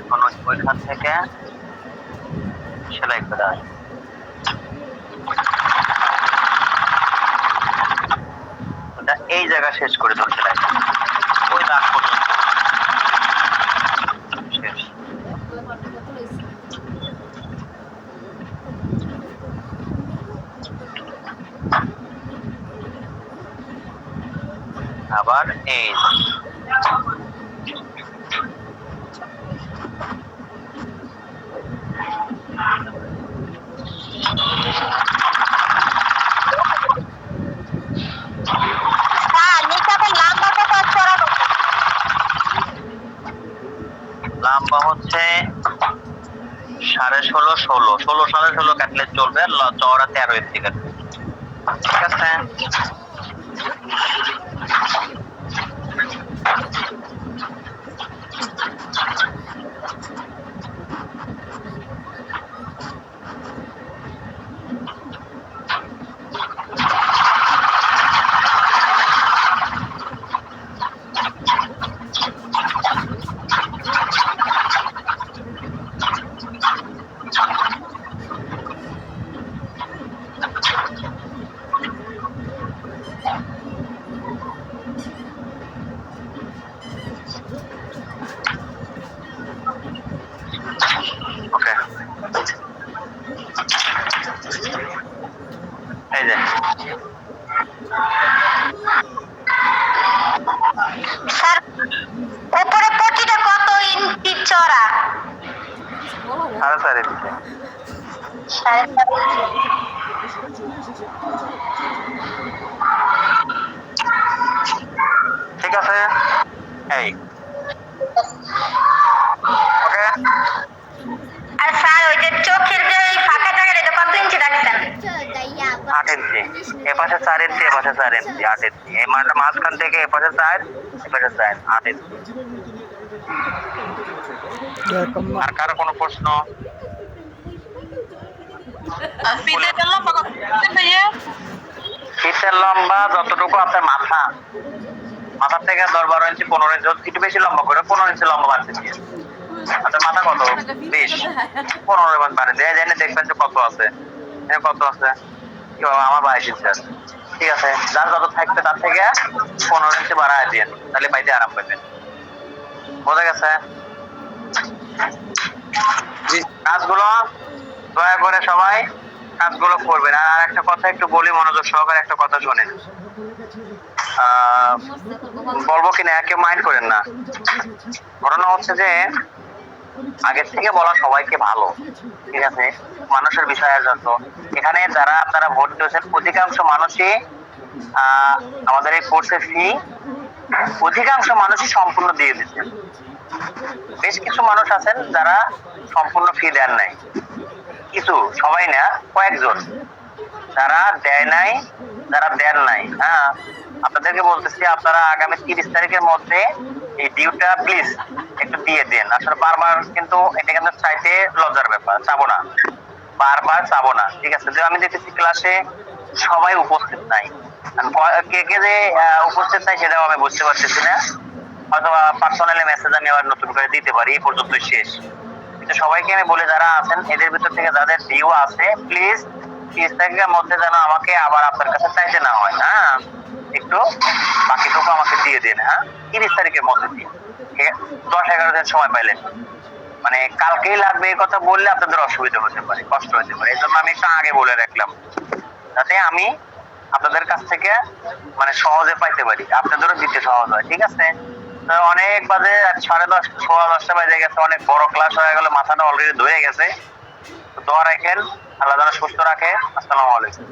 এখন ওইখান থেকে সেলাই করা ওটা এই জায়গা শেষ করে দাও সেলাই ওই দাগ পর্যন্ত শেষ আবার এই লম্বা হচ্ছে 16.5 16 কাটলে চলবে, চওড়া 13 ইঞ্চি কাটবে। ঠিক আছে। ওকে, এই যে স্যার উপরে পটিটা কত ইঞ্চি চড়া? 4.5 ইঞ্চি। 4.5 ইঞ্চি। ঠিক আছে, এই ওকে। আর স্যার ওই যে চোখের যে ওই ফাঁকা জায়গাটা এটা কত ইঞ্চি রাখছেন? 8 ইঞ্চি। এ পাশে 4 ইঞ্চি, এ পাশে 4 ইঞ্চি, 8 ইঞ্চি। এই মাঝখান থেকে এ পাশে 4, এ পাশে 4, 8 ইঞ্চি। আর কারো কোনো প্রশ্ন? ফিতের লম্বা যতটুকু আপনার মাথার থেকে 10-12 ইঞ্চি 15 ইঞ্চি, একটু বেশি লম্বা করে 15 ইঞ্চি লম্বা বাড়তে দিয়ে। আপনার মাথা কত? 20, 15 বাড়ে দিয়ে জানি দেখবেন যে কত আছে, কত আছে। কি বাবা, আমার 22 ইঞ্চি আছে। ঠিক আছে, যার যত থাকবে তার থেকে 15 ইঞ্চি বাড়ায় দিয়ে, তাহলে পাইতে আরাম পাবেন। বোঝা গেছে? কাজগুলো দয়া করে সবাই কাজগুলো করবেন। আর একটা কথা একটু বলি, মনোযোগ সহকারে একটা কথা শোনেন। বলবো কিনা কেউ মাইন্ড করেন না। ঘটনা হচ্ছে যে আগের থেকে বলা সবাইকে ভালো, ঠিক আছে, মানুষের বিষয় যত এখানে যারা আপনারা ভোট দিয়েছেন অধিকাংশ মানুষই আমাদের এই কোর্সের ফি অধিকাংশ মানুষই সম্পূর্ণ দিয়ে দিচ্ছেন। বেশ কিছু মানুষ আছেন যারা সম্পূর্ণ ফি দেন নাই, কিছু, সবাই না, কয়েকজন যারা দেয় নাই, যারা দেন নাই। হ্যাঁ, আপনাদেরকে বলতেছি আপনারা আগামী 30 তারিখের মধ্যে এই ডিউটা প্লিজ একটু দিয়ে দেন। আসলে বারবার কিন্তু এটা কিন্তু চাইতে লজ্জার ব্যাপার, চাবো না, বারবার চাবো না। ঠিক আছে, যে আমি দেখতেছি ক্লাসে সবাই উপস্থিত নাই, কে কে যে উপস্থিত নাই সেটাও আমি বুঝতে পারতেছি না। হয়তো পার্সোনালি মেসেজ আমি আবার নতুন করে দিতে পারি, এই পর্যন্ত শেষ। কিন্তু সবাইকে আমি বলে যারা আছেন এদের ভিতর থেকে যাদের ডিউ আছে প্লিজ 30 তারিখের মধ্যে যেন আমাকে আবার আপনার কাছে চাইতে না হয়। হ্যাঁ, একটু বাকিটুকু আমাকে দিয়ে দিন। হ্যাঁ, 30 তারিখের মধ্যে দিন, 10-11 দিন সময় পাইলেন। মানে কালকেই লাগবে এই কথা বললে আপনাদের অসুবিধা হতে পারে, কষ্ট হতে পারে। এই জন্য আমি একটু আগে বলে রাখলাম, যাতে আমি আপনাদের কাছ থেকে মানে সহজে পাইতে পারি, আপনাদেরও দিতে সহজ হয়। ঠিক আছে, অনেক বাজে 10:30 10:15 বাজে গেছে, অনেক বড় ক্লাস হয়ে গেল, মাথাটা অলরেডি ধরে গেছে। দোয়া রাখেন, আল্লাহ যেন সুস্থ রাখে। আসসালামু আলাইকুম।